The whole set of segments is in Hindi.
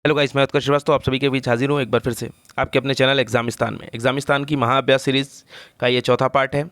हेलो गाइस, मैं उत्कर्ष श्रीवास्तव आप सभी के बीच हाजिर हूँ एक बार फिर से आपके अपने चैनल एग्जामिस्तान में। एग्जामिस्तान की महाअभ्यास सीरीज़ का ये चौथा पार्ट है।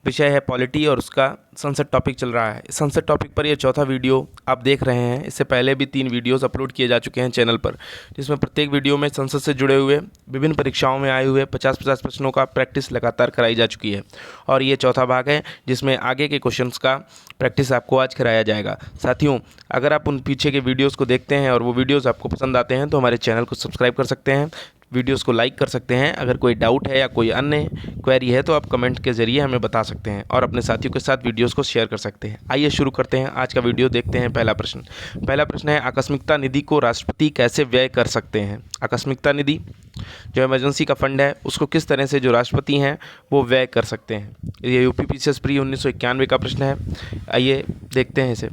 विषय है पॉलिटी और उसका संसद टॉपिक चल रहा है। संसद टॉपिक पर ये चौथा वीडियो आप देख रहे हैं। इससे पहले भी 3 वीडियोस अपलोड किए जा चुके हैं चैनल पर, जिसमें प्रत्येक वीडियो में संसद से जुड़े हुए विभिन्न परीक्षाओं में आए हुए 50-50 प्रश्नों का प्रैक्टिस लगातार कराई जा चुकी है। और ये चौथा भाग है जिसमें आगे के क्वेश्चंस का प्रैक्टिस आपको आज कराया जाएगा। साथियों, अगर आप उन पीछे के वीडियोज़ को देखते हैं और वो वीडियोज़ आपको पसंद आते हैं तो हमारे चैनल को सब्सक्राइब कर सकते हैं, वीडियोस को लाइक कर सकते हैं। अगर कोई डाउट है या कोई अन्य क्वेरी है तो आप कमेंट के ज़रिए हमें बता सकते हैं और अपने साथियों के साथ वीडियोस को शेयर कर सकते हैं। आइए शुरू करते हैं आज का वीडियो। देखते हैं पहला प्रश्न है, आकस्मिकता निधि को राष्ट्रपति कैसे व्यय कर सकते हैं। आकस्मिकता निधि जो इमरजेंसी का फंड है उसको किस तरह से जो राष्ट्रपति हैं वो व्यय कर सकते हैं। ये यूपी पीसीएस प्री 1991 का प्रश्न है। आइए देखते हैं इसे।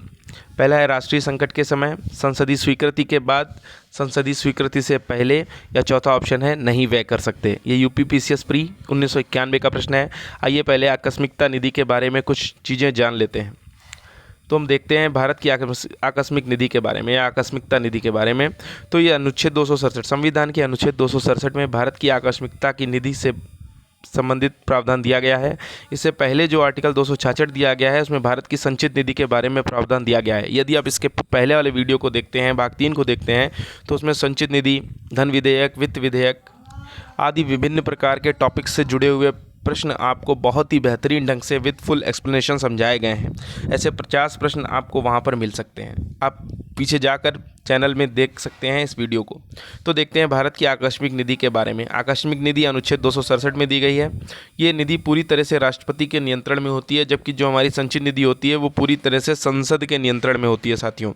पहला है, राष्ट्रीय संकट के समय, संसदीय स्वीकृति के बाद, संसदीय स्वीकृति से पहले, या चौथा ऑप्शन है नहीं व्यय कर सकते। ये यूपी पीसीएस प्री 1991 का प्रश्न है। आइए पहले आकस्मिकता निधि के बारे में कुछ चीज़ें जान लेते हैं। तो हम देखते हैं भारत की आकस्मिक निधि के बारे में या आकस्मिकता निधि के बारे में। तो ये अनुच्छेद 267 संविधान के अनुच्छेद 267 में भारत की आकस्मिकता की निधि से संबंधित प्रावधान दिया गया है। इससे पहले जो आर्टिकल 266 दिया गया है उसमें भारत की संचित निधि के बारे में प्रावधान दिया गया है। यदि आप इसके पहले वाले वीडियो को देखते हैं, भाग 3 को देखते हैं, तो उसमें संचित निधि, धन विधेयक, वित्त विधेयक आदि विभिन्न प्रकार के टॉपिक्स से जुड़े हुए प्रश्न आपको बहुत ही बेहतरीन ढंग से विद फुल एक्सप्लेनेशन समझाए गए हैं। ऐसे 50 प्रश्न आपको वहाँ पर मिल सकते हैं। आप पीछे जाकर चैनल में देख सकते हैं इस वीडियो को। तो देखते हैं भारत की आकस्मिक निधि के बारे में। आकस्मिक निधि अनुच्छेद 267 में दी गई है। ये निधि पूरी तरह से राष्ट्रपति के नियंत्रण में होती है, जबकि जो हमारी संचित निधि होती है वो पूरी तरह से संसद के नियंत्रण में होती है। साथियों,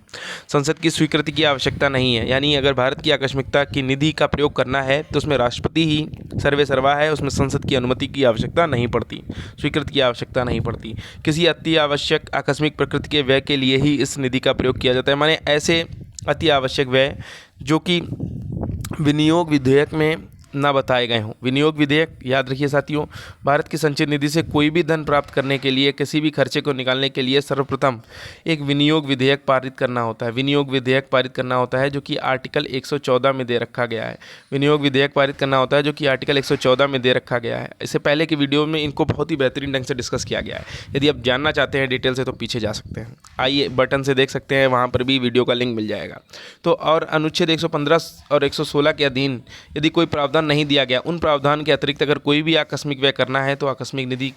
संसद की स्वीकृति की आवश्यकता नहीं है। यानी अगर भारत की आकस्मिकता की निधि का प्रयोग करना है तो उसमें राष्ट्रपति ही सर्वे सर्वा है, उसमें संसद की अनुमति की आवश्यकता नहीं पड़ती, स्वीकृति की आवश्यकता नहीं पड़ती। किसी अति आवश्यक आकस्मिक प्रकृति के व्यय के लिए ही इस निधि का प्रयोग किया जाता है। माने ऐसे अति आवश्यक व्यय जो कि विनियोग विधेयक में ना बताए गए हों। विनियोग विधेयक याद रखिए साथियों, भारत की संचित निधि से कोई भी धन प्राप्त करने के लिए, किसी भी खर्चे को निकालने के लिए सर्वप्रथम एक विनियोग विधेयक पारित करना होता है। विनियोग विधेयक पारित करना होता है जो कि आर्टिकल 114 में दे रखा गया है। विनियोग विधेयक पारित करना होता है जो कि आर्टिकल 114 में दे रखा गया है। इससे पहले की वीडियो में इनको बहुत ही बेहतरीन ढंग से डिस्कस किया गया है। यदि आप जानना चाहते हैं डिटेल से तो पीछे जा सकते हैं, आइए बटन से देख सकते हैं, वहाँ पर भी वीडियो का लिंक मिल जाएगा। तो और अनुच्छेद 115 और 116 के अधीन यदि कोई प्रावधान नहीं दिया गया, उन प्रावधान के अतिरिक्त अगर कोई भी आकस्मिक व्यय करना है तो आकस्मिक निधि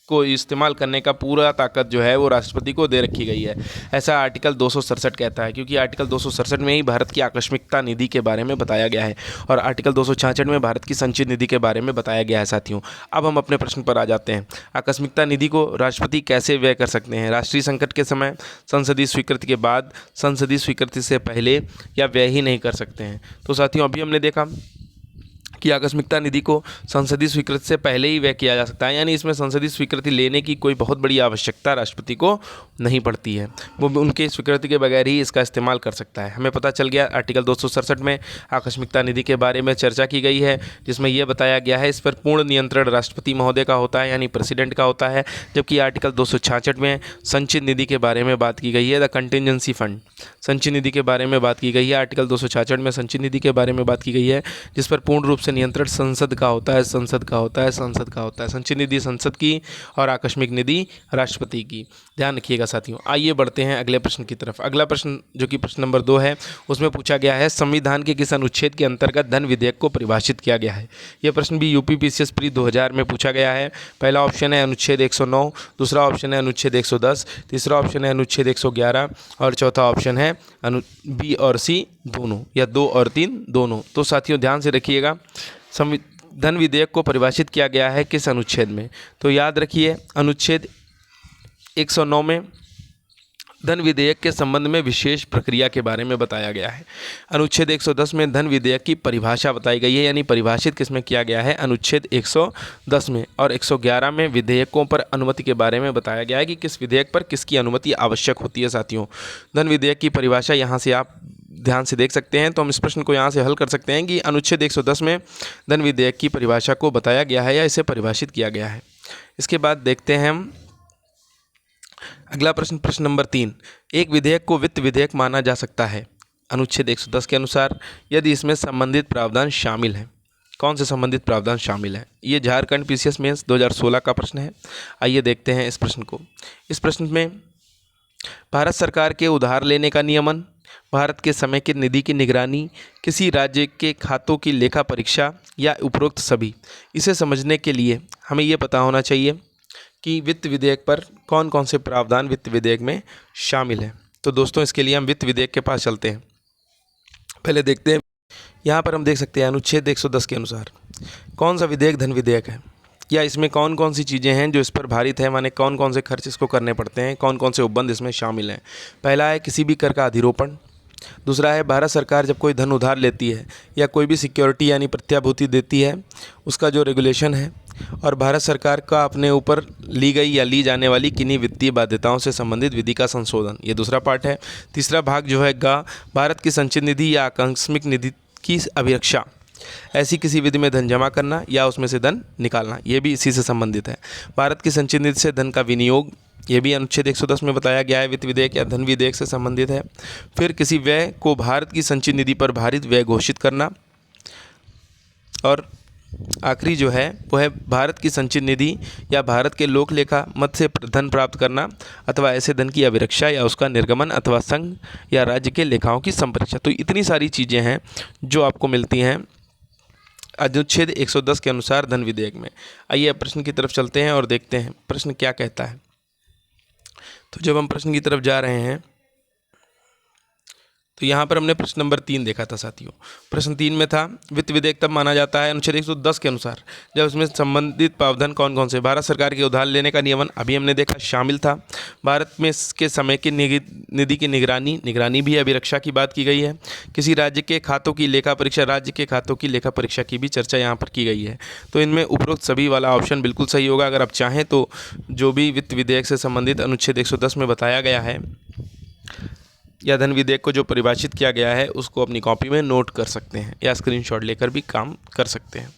को इस्तेमाल करने का पूरा ताकत जो है वो राष्ट्रपति को दे रखी गई है। ऐसा आर्टिकल 267 कहता है, क्योंकि आर्टिकल 267 में ही भारत की आकस्मिकता निधि के बारे में बताया गया है और आर्टिकल 266 में भारत की संचित निधि के बारे में बताया गया है। साथियों, अब हम अपने प्रश्न पर आ जाते हैं। आकस्मिकता निधि को राष्ट्रपति कैसे व्यय कर सकते हैं। राष्ट्रीय संकट के समय, संसदीय स्वीकृति के बाद, संसदीय स्वीकृति से पहले, या व्यय ही नहीं कर सकते हैं। तो साथियों, अभी हमने देखा कि आकस्मिकता निधि को संसदीय स्वीकृति से पहले ही व्यय किया जा सकता है। यानी इसमें संसदीय स्वीकृति लेने की कोई बहुत बड़ी आवश्यकता राष्ट्रपति को नहीं पड़ती है, वो उनके स्वीकृति के बगैर ही इसका इस्तेमाल कर सकता है। हमें पता चल गया आर्टिकल 267 में आकस्मिकता निधि के बारे में चर्चा की गई है, जिसमें यह बताया गया है इस पर पूर्ण नियंत्रण राष्ट्रपति महोदय का होता है, यानी प्रेसिडेंट का होता है। जबकि आर्टिकल 266 में संचित निधि के बारे में बात की गई है, द कंटिजेंसी फंड, संचित निधि के बारे में बात की गई है। आर्टिकल 266 में संचित निधि के बारे में बात की गई है, जिस पर पूर्ण रूप से नियंत्रण संसद का होता है, संसद का होता है, संसद का होता है। संचित निधि संसद की और आकस्मिक निधि राष्ट्रपति की। ध्यान रखिएगा साथियों। आइए बढ़ते हैं अगले प्रश्न की तरफ। अगला प्रश्न जो कि प्रश्न नंबर 2 है, उसमें पूछा गया है संविधान के किस अनुच्छेद के अंतर्गत धन विधेयक को परिभाषित किया गया है। यह प्रश्न भी यूपी पीसीएस प्री 2000 में पूछा गया है। पहला ऑप्शन है अनुच्छेद 109, दूसरा ऑप्शन है अनुच्छेद 110, तीसरा ऑप्शन है अनुच्छेद 111 और चौथा ऑप्शन है बी और सी दोनों, या 2 और 3 दोनों। तो साथियों ध्यान से रखिएगा, धन विधेयक को परिभाषित किया गया है किस अनुच्छेद में। तो याद रखिए, अनुच्छेद 109 में धन विधेयक के संबंध में विशेष प्रक्रिया के बारे में बताया गया है। अनुच्छेद 110 में धन विधेयक की परिभाषा बताई गई है, यानी परिभाषित किसमें किया गया है, अनुच्छेद 110 में। और 111 में विधेयकों पर अनुमति के बारे में बताया गया है कि किस विधेयक पर किसकी अनुमति आवश्यक होती है। साथियों, धन विधेयक की परिभाषा यहाँ से आप ध्यान से देख सकते हैं। तो हम इस प्रश्न को यहाँ से हल कर सकते हैं कि अनुच्छेद 110 में धन विधेयक की परिभाषा को बताया गया है या इसे परिभाषित किया गया है। इसके बाद देखते हैं हम अगला प्रश्न, प्रश्न नंबर 3। एक विधेयक को वित्त विधेयक माना जा सकता है। अनुच्छेद 110 के अनुसार यदि इसमें संबंधित प्रावधान शामिल हैं। कौन से संबंधित प्रावधान शामिल हैं? ये झारखंड पीसीएस मेंस 2016 का प्रश्न है। आइए देखते हैं इस प्रश्न को। इस प्रश्न में भारत सरकार के उधार लेने का नियमन, भारत के समेकित निधि की निगरानी, किसी राज्य के खातों की लेखा परीक्षा या उपरोक्त सभी। इसे समझने के लिए हमें ये पता होना चाहिए कि वित्त विधेयक पर कौन कौन से प्रावधान वित्त विधेयक में शामिल हैं। तो दोस्तों इसके लिए हम वित्त विधेयक के पास चलते हैं। पहले देखते हैं, यहाँ पर हम देख सकते हैं अनुच्छेद 110 के अनुसार कौन सा विधेयक धन विधेयक है, या इसमें कौन कौन सी चीज़ें हैं जो इस पर भारित है, माने कौन कौन से खर्च इसको करने पड़ते हैं, कौन कौन से उपबंध इसमें शामिल हैं। पहला है किसी भी कर का अधिरोपण। दूसरा है भारत सरकार जब कोई धन उधार लेती है या कोई भी सिक्योरिटी यानी प्रत्याभूति देती है उसका जो रेगुलेशन है, और भारत सरकार का अपने ऊपर ली गई या ली जाने वाली किन्हीं वित्तीय बाध्यताओं से संबंधित विधि का संशोधन, ये दूसरा पार्ट है। तीसरा भाग जो है गा भारत की संचित निधि या आकस्मिक निधि की अभिरक्षा, ऐसी किसी विधि में धन जमा करना या उसमें से धन निकालना, ये भी इसी से संबंधित है। भारत की संचित निधि से धन का विनियोग, ये भी अनुच्छेद 110 में बताया गया है, वित्त विधेयक या धन विधेयक से संबंधित है। फिर किसी व्यय को भारत की संचित निधि पर भारित व्यय घोषित करना, और आखिरी जो है वो है भारत की संचित निधि या भारत के लोक लेखा मत से धन प्राप्त करना अथवा ऐसे धन की अभिरक्षा या उसका निर्गमन अथवा संघ या राज्य के लेखाओं की संपरीक्षा। तो इतनी सारी चीज़ें हैं जो आपको मिलती हैं अनुच्छेद 110 के अनुसार धन विधेयक में। आइए अब प्रश्न की तरफ चलते हैं और देखते हैं प्रश्न क्या कहता है। तो जब हम प्रश्न की तरफ जा रहे हैं तो यहाँ पर हमने प्रश्न नंबर 3 देखा था साथियों। प्रश्न 3 में था वित्त विधेयक तब माना जाता है अनुच्छेद 110 के अनुसार जब उसमें संबंधित प्रावधान कौन कौन से, भारत सरकार के उधार लेने का नियमन अभी हमने देखा शामिल था, भारत में के समय की निधि की निगरानी भी अभिरक्षा की बात की गई है, किसी राज्य के खातों की लेखा परीक्षा, राज्य के खातों की लेखा परीक्षा की भी चर्चा यहाँ पर की गई है। तो इनमें उपरोक्त सभी वाला ऑप्शन बिल्कुल सही होगा। अगर आप चाहें तो जो भी वित्त विधेयक से संबंधित अनुच्छेद 110 में बताया गया है या धन विधेयक को जो परिभाषित किया गया है उसको अपनी कॉपी में नोट कर सकते हैं या स्क्रीनशॉट लेकर भी काम कर सकते हैं।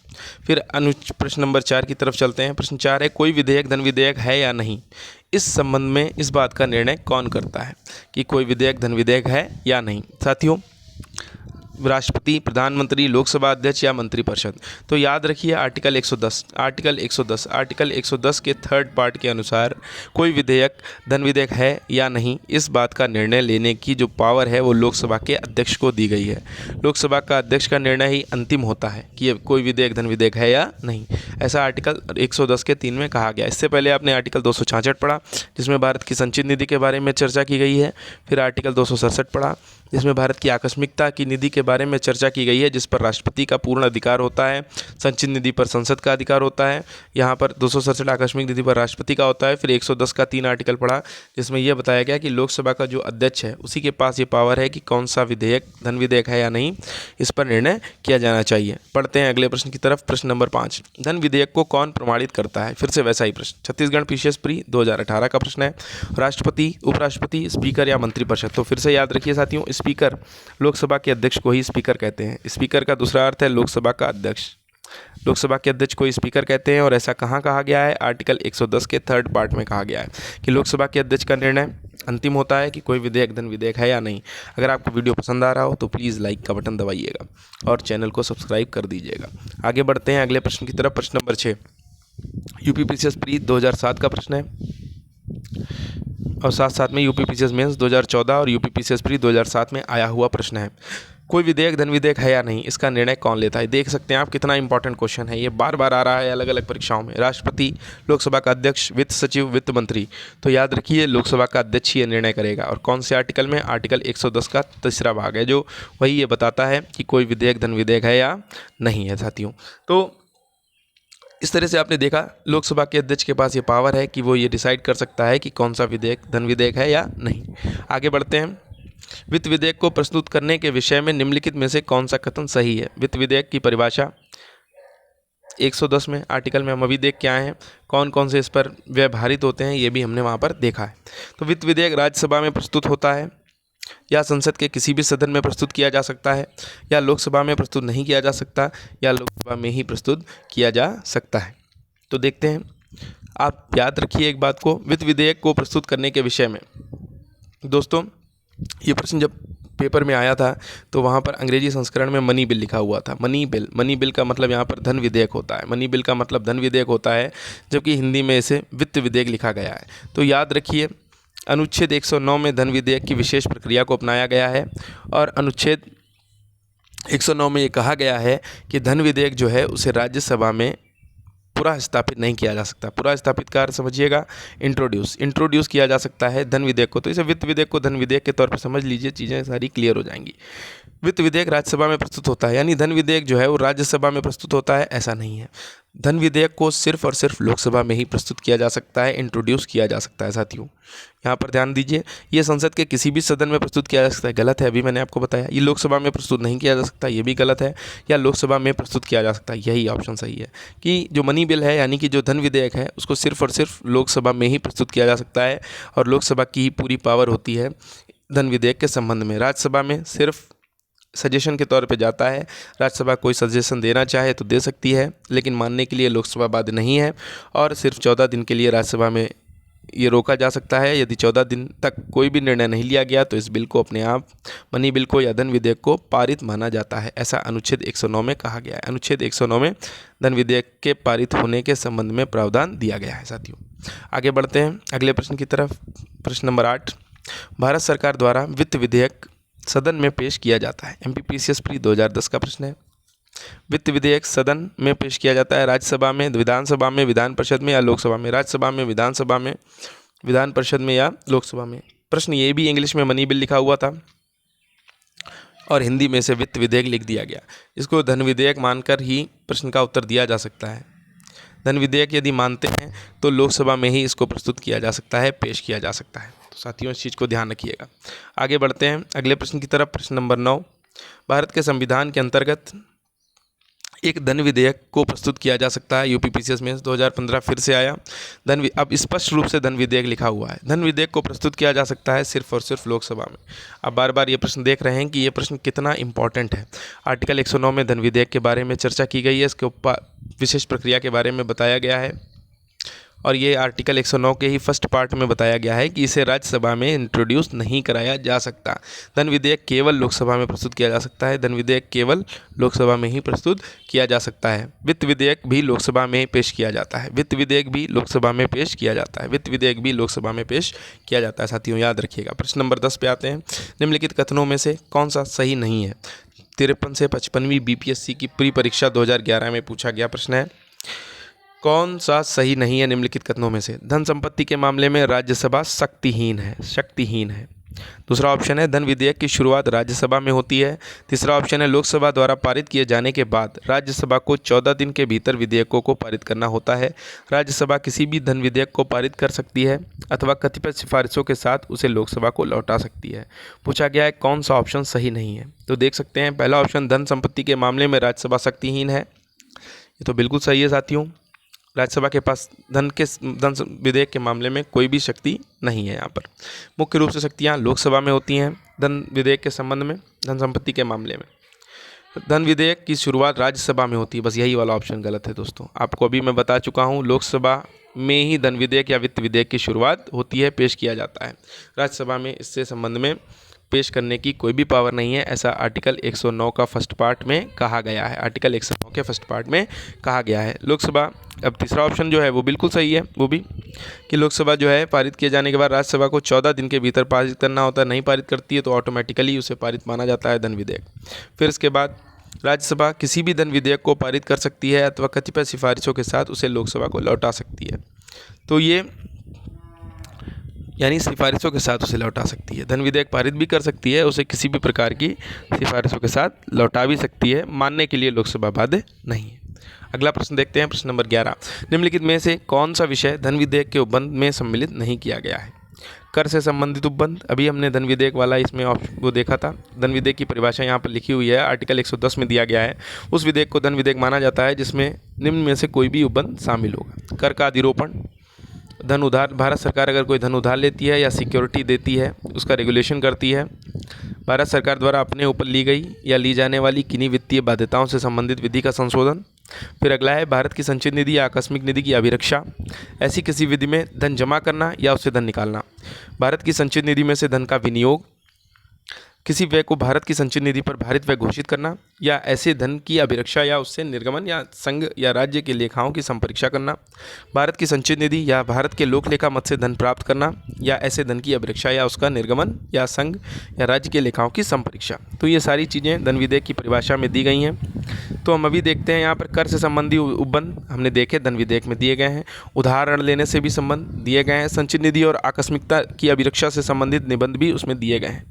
फिर प्रश्न नंबर 4 की तरफ चलते हैं। प्रश्न 4 है कोई विधेयक धन विधेयक है या नहीं, इस संबंध में इस बात का निर्णय कौन करता है कि कोई विधेयक धन विधेयक है या नहीं। साथियों राष्ट्रपति, प्रधानमंत्री, लोकसभा अध्यक्ष या मंत्रिपरिषद। तो याद रखिए आर्टिकल 110 के थर्ड पार्ट के अनुसार कोई विधेयक धन विधेयक है या नहीं, इस बात का निर्णय लेने की जो पावर है वो लोकसभा के अध्यक्ष को दी गई है। लोकसभा का अध्यक्ष का निर्णय ही अंतिम होता है कि ये कोई विधेयक धन विधेयक है या नहीं, ऐसा आर्टिकल 110 के 3 में कहा गया। इससे पहले आपने आर्टिकल 266 पढ़ा जिसमें भारत की संचित निधि के बारे में चर्चा की गई है। फिर आर्टिकल 267 पढ़ा जिसमें भारत की आकस्मिकता की निधि के बारे में चर्चा की गई है, जिस पर राष्ट्रपति का पूर्ण अधिकार होता है, संचित निधि पर संसद का अधिकार होता है। यहाँ पर 267 आकस्मिक निधि पर राष्ट्रपति का होता है। फिर 110 का 3 आर्टिकल पढ़ा जिसमें यह बताया गया कि लोकसभा का जो अध्यक्ष है उसी के पास ये पावर है कि कौन सा विधेयक धन विधेयक है या नहीं, इस पर निर्णय किया जाना चाहिए। पढ़ते हैं अगले प्रश्न की तरफ। प्रश्न नंबर 5, धन विधेयक को कौन प्रमाणित करता है। फिर से वैसा ही प्रश्न, छत्तीसगढ़ पीसीएस प्री 2018 का प्रश्न है। राष्ट्रपति, उपराष्ट्रपति, स्पीकर या मंत्रिपरिषद। तो फिर से याद रखिए साथियों, स्पीकर, लोकसभा के अध्यक्ष को ही स्पीकर कहते हैं। स्पीकर का दूसरा अर्थ है लोकसभा का अध्यक्ष। लोकसभा के अध्यक्ष को स्पीकर कहते हैं और ऐसा कहाँ कहा गया है, आर्टिकल 110 के थर्ड पार्ट में कहा गया है कि लोकसभा के अध्यक्ष का निर्णय अंतिम होता है कि कोई विधेयक धन विधेयक है या नहीं। अगर आपको वीडियो पसंद आ रहा हो तो प्लीज़ लाइक का बटन दबाइएगा और चैनल को सब्सक्राइब कर दीजिएगा। आगे बढ़ते हैं अगले प्रश्न की तरफ। प्रश्न नंबर 6 यूपी पीसीएस प्री 2007 का प्रश्न है और साथ साथ में यूपी पीसीएस मेंस 2014 और यूपी पीसीएस प्री 2007 में आया हुआ प्रश्न है। कोई विधेयक धन विधेयक है या नहीं, इसका निर्णय कौन लेता है। देख सकते हैं आप कितना इंपॉर्टेंट क्वेश्चन है, ये बार बार आ रहा है अलग अलग परीक्षाओं में। राष्ट्रपति, लोकसभा का अध्यक्ष, वित्त सचिव, वित्त मंत्री। तो याद रखिए लोकसभा का अध्यक्ष ही ये निर्णय करेगा। और कौन से आर्टिकल में, आर्टिकल 110 का तीसरा भाग है जो वही ये बताता है कि कोई विधेयक धन विधेयक है या नहीं है साथियों। तो इस तरह से आपने देखा लोकसभा के अध्यक्ष के पास ये पावर है कि वो ये डिसाइड कर सकता है कि कौन सा विधेयक धन विधेयक है या नहीं। आगे बढ़ते हैं। वित्त विधेयक को प्रस्तुत करने के विषय में निम्नलिखित में से कौन सा कथन सही है। वित्त विधेयक की परिभाषा 110 में आर्टिकल में हम अभी देख के आए हैं, कौन कौन से इस पर व्यवहारित होते हैं ये भी हमने वहाँ पर देखा है। तो वित्त विधेयक राज्यसभा में प्रस्तुत होता है या संसद के किसी भी सदन में प्रस्तुत किया जा सकता है, या लोकसभा में प्रस्तुत नहीं किया जा सकता, या लोकसभा में ही प्रस्तुत किया जा सकता है। तो देखते हैं, आप याद रखिए एक बात को, वित्त विधेयक को प्रस्तुत करने के विषय में दोस्तों ये प्रश्न जब पेपर में आया था तो वहाँ पर अंग्रेजी संस्करण में मनी बिल लिखा हुआ था। मनी बिल का मतलब यहाँ पर धन विधेयक होता है। मनी बिल का मतलब धन विधेयक होता है, जबकि हिंदी में इसे वित्त विधेयक लिखा गया है। तो याद रखिए, अनुच्छेद 109 में धन विधेयक की विशेष प्रक्रिया को अपनाया गया है और अनुच्छेद 109 में ये कहा गया है कि धन विधेयक जो है उसे राज्यसभा में पुनः स्थापित नहीं किया जा सकता। पुनः स्थापित का अर्थ समझिएगा, इंट्रोड्यूस किया जा सकता है धन विधेयक को। तो इसे वित्त विधेयक को धन विधेयक के तौर पर समझ लीजिए, चीज़ें सारी क्लियर हो जाएंगी। वित्त विधेयक राज्यसभा में प्रस्तुत होता है, यानी धन विधेयक जो है वो राज्यसभा में प्रस्तुत होता है, ऐसा नहीं है। धन विधेयक को सिर्फ और सिर्फ लोकसभा में ही प्रस्तुत किया जा सकता है, इंट्रोड्यूस किया जा सकता है। साथियों यहाँ पर ध्यान दीजिए, ये संसद के किसी भी सदन में प्रस्तुत किया जा सकता है, गलत है, अभी मैंने आपको बताया। ये लोकसभा में प्रस्तुत नहीं किया जा सकता, ये भी गलत है। या लोकसभा में प्रस्तुत किया जा सकता है, यही ऑप्शन सही है कि जो मनी बिल है यानी कि जो धन विधेयक है उसको सिर्फ और सिर्फ लोकसभा में ही प्रस्तुत किया जा सकता है और लोकसभा की ही पूरी पावर होती है धन विधेयक के संबंध में। राज्यसभा में सिर्फ सजेशन के तौर पे जाता है। राज्यसभा कोई सजेशन देना चाहे तो दे सकती है, लेकिन मानने के लिए लोकसभा बाध्य नहीं है और सिर्फ 14 दिन के लिए राज्यसभा में ये रोका जा सकता है। यदि 14 दिन तक कोई भी निर्णय नहीं लिया गया तो इस बिल को अपने आप, मनी बिल को या धन विधेयक को पारित माना जाता है, ऐसा अनुच्छेद 109 में कहा गया है। अनुच्छेद 109 में धन विधेयक के पारित होने के संबंध में प्रावधान दिया गया है। साथियों आगे बढ़ते हैं अगले प्रश्न की तरफ। प्रश्न नंबर 8, भारत सरकार द्वारा वित्त विधेयक सदन में पेश किया जाता है। MPPCS प्री 2010 का प्रश्न है। वित्त विधेयक सदन में पेश किया जाता है, राज्यसभा में, विधानसभा में, विधान परिषद में या लोकसभा में। राज्यसभा में, विधानसभा में, विधान परिषद में या लोकसभा में। प्रश्न ये भी इंग्लिश में मनी बिल लिखा हुआ था और हिंदी में से वित्त विधेयक लिख दिया गया। इसको धन विधेयक मानकर ही प्रश्न का उत्तर दिया जा सकता है। धन विधेयक यदि मानते हैं तो लोकसभा में ही इसको प्रस्तुत किया जा सकता है, पेश किया जा सकता है। तो साथियों इस चीज़ को ध्यान रखिएगा। आगे बढ़ते हैं अगले प्रश्न की तरफ। प्रश्न नंबर 9, भारत के संविधान के अंतर्गत एक धन विधेयक को प्रस्तुत किया जा सकता है। UPPCS में 2015 फिर से आया। अब स्पष्ट रूप से धन विधेयक लिखा हुआ है। धन विधेयक को प्रस्तुत किया जा सकता है सिर्फ और सिर्फ लोकसभा में। अब बार बार ये प्रश्न देख रहे हैं कि ये प्रश्न कितना इंपॉर्टेंट है। आर्टिकल 109 में धन विधेयक के बारे में चर्चा की गई है, इसके ऊपर विशेष प्रक्रिया के बारे में बताया गया है और ये आर्टिकल 109 के ही फर्स्ट पार्ट में बताया गया है कि इसे राज्यसभा में इंट्रोड्यूस नहीं कराया जा सकता। धन विधेयक केवल लोकसभा में प्रस्तुत किया जा सकता है। धन विधेयक केवल लोकसभा में ही प्रस्तुत किया जा सकता है। वित्त विधेयक भी लोकसभा में पेश किया जाता है। वित्त विधेयक भी लोकसभा में पेश किया जाता है। वित्त विधेयक भी लोकसभा में पेश किया जाता है। साथियों याद रखिएगा। प्रश्न नंबर 10 पे आते हैं। निम्नलिखित कथनों में से कौन सा सही नहीं है? 53 से 55वीं BPSC की प्री परीक्षा 2011 में पूछा गया प्रश्न है। कौन सा सही नहीं है निम्नलिखित कथनों में से? धन संपत्ति के मामले में राज्यसभा शक्तिहीन है। दूसरा ऑप्शन है धन विधेयक की शुरुआत राज्यसभा में होती है। तीसरा ऑप्शन है लोकसभा द्वारा पारित किए जाने के बाद राज्यसभा को 14 दिन के भीतर विधेयकों को पारित करना होता है। राज्यसभा किसी भी धन विधेयक को पारित कर सकती है अथवा कतिपय सिफारिशों के साथ उसे लोकसभा को लौटा सकती है। पूछा गया है कौन सा ऑप्शन सही नहीं है। तो देख सकते हैं पहला ऑप्शन धन संपत्ति के मामले में राज्यसभा शक्तिहीन है, ये तो बिल्कुल सही है साथियों। राज्यसभा के पास धन विधेयक के मामले में कोई भी शक्ति नहीं है। यहाँ पर मुख्य रूप से शक्तियाँ लोकसभा में होती हैं धन विधेयक के संबंध में। धन संपत्ति के मामले में धन विधेयक की शुरुआत राज्यसभा में होती है, बस यही वाला ऑप्शन गलत है दोस्तों। आपको अभी मैं बता चुका हूँ, लोकसभा में ही धन विधेयक या वित्त विधेयक की शुरुआत होती है, पेश किया जाता है। राज्यसभा में इससे संबंध में पेश करने की कोई भी पावर नहीं है, ऐसा आर्टिकल 109 का फर्स्ट पार्ट में कहा गया है। आर्टिकल 109 के फर्स्ट पार्ट में कहा गया है। लोकसभा, अब तीसरा ऑप्शन जो है वो बिल्कुल सही है, वो भी कि लोकसभा जो है पारित किए जाने के बाद राज्यसभा को 14 दिन के भीतर पारित करना होता है। नहीं पारित करती है तो ऑटोमेटिकली उसे पारित माना जाता है धन विधेयक। फिर इसके बाद राज्यसभा किसी भी धन विधेयक को पारित कर सकती है अथवा कतिपय सिफारिशों के साथ उसे लोकसभा को लौटा सकती है। तो ये यानी सिफारिशों के साथ उसे लौटा सकती है। धन विधेयक पारित भी कर सकती है, उसे किसी भी प्रकार की सिफारिशों के साथ लौटा भी सकती है। मानने के लिए लोकसभा बाध्य नहीं है। अगला प्रश्न देखते हैं। प्रश्न नंबर 11, निम्नलिखित में से कौन सा विषय धन विधेयक के उपबंध में सम्मिलित नहीं किया गया है? कर से संबंधित उपबंध, अभी हमने धन विधेयक वाला इसमें वो देखा था। धन विधेयक की परिभाषा यहाँ पर लिखी हुई है, आर्टिकल 110 में दिया गया है। उस विधेयक को धन विधेयक माना जाता है जिसमें निम्न में से कोई भी उपबंध शामिल होगा। कर का अधिरोपण, धन उधार, भारत सरकार अगर कोई धन उधार लेती है या सिक्योरिटी देती है उसका रेगुलेशन करती है। भारत सरकार द्वारा अपने ऊपर ली गई या ली जाने वाली किन्हीं वित्तीय बाध्यताओं से संबंधित विधि का संशोधन। फिर अगला है भारत की संचित निधि या आकस्मिक निधि की अभिरक्षा, ऐसी किसी विधि में धन जमा करना या उससे धन निकालना। भारत की संचित निधि में से धन का विनियोग, किसी व्यय को भारत की संचित निधि पर भारित व्यय घोषित करना, या ऐसे धन की अभिरक्षा या उससे निर्गमन, या संघ या राज्य के लेखाओं की संपरीक्षा करना, भारत की संचित निधि या भारत के लोक लेखा मद से धन प्राप्त करना, या ऐसे धन की अभिरक्षा या उसका निर्गमन, या संघ या राज्य के लेखाओं की संपरीक्षा। तो ये सारी चीज़ें धन विधेयक की परिभाषा में दी गई हैं। तो हम अभी देखते हैं यहाँ पर कर से संबंधी उपबंध हमने देखे धन विधेयक में दिए गए हैं, उधार लेने से भी संबंध दिए गए हैं, संचित निधि और आकस्मिकता की अभिरक्षा से संबंधित निबंध भी उसमें दिए गए हैं,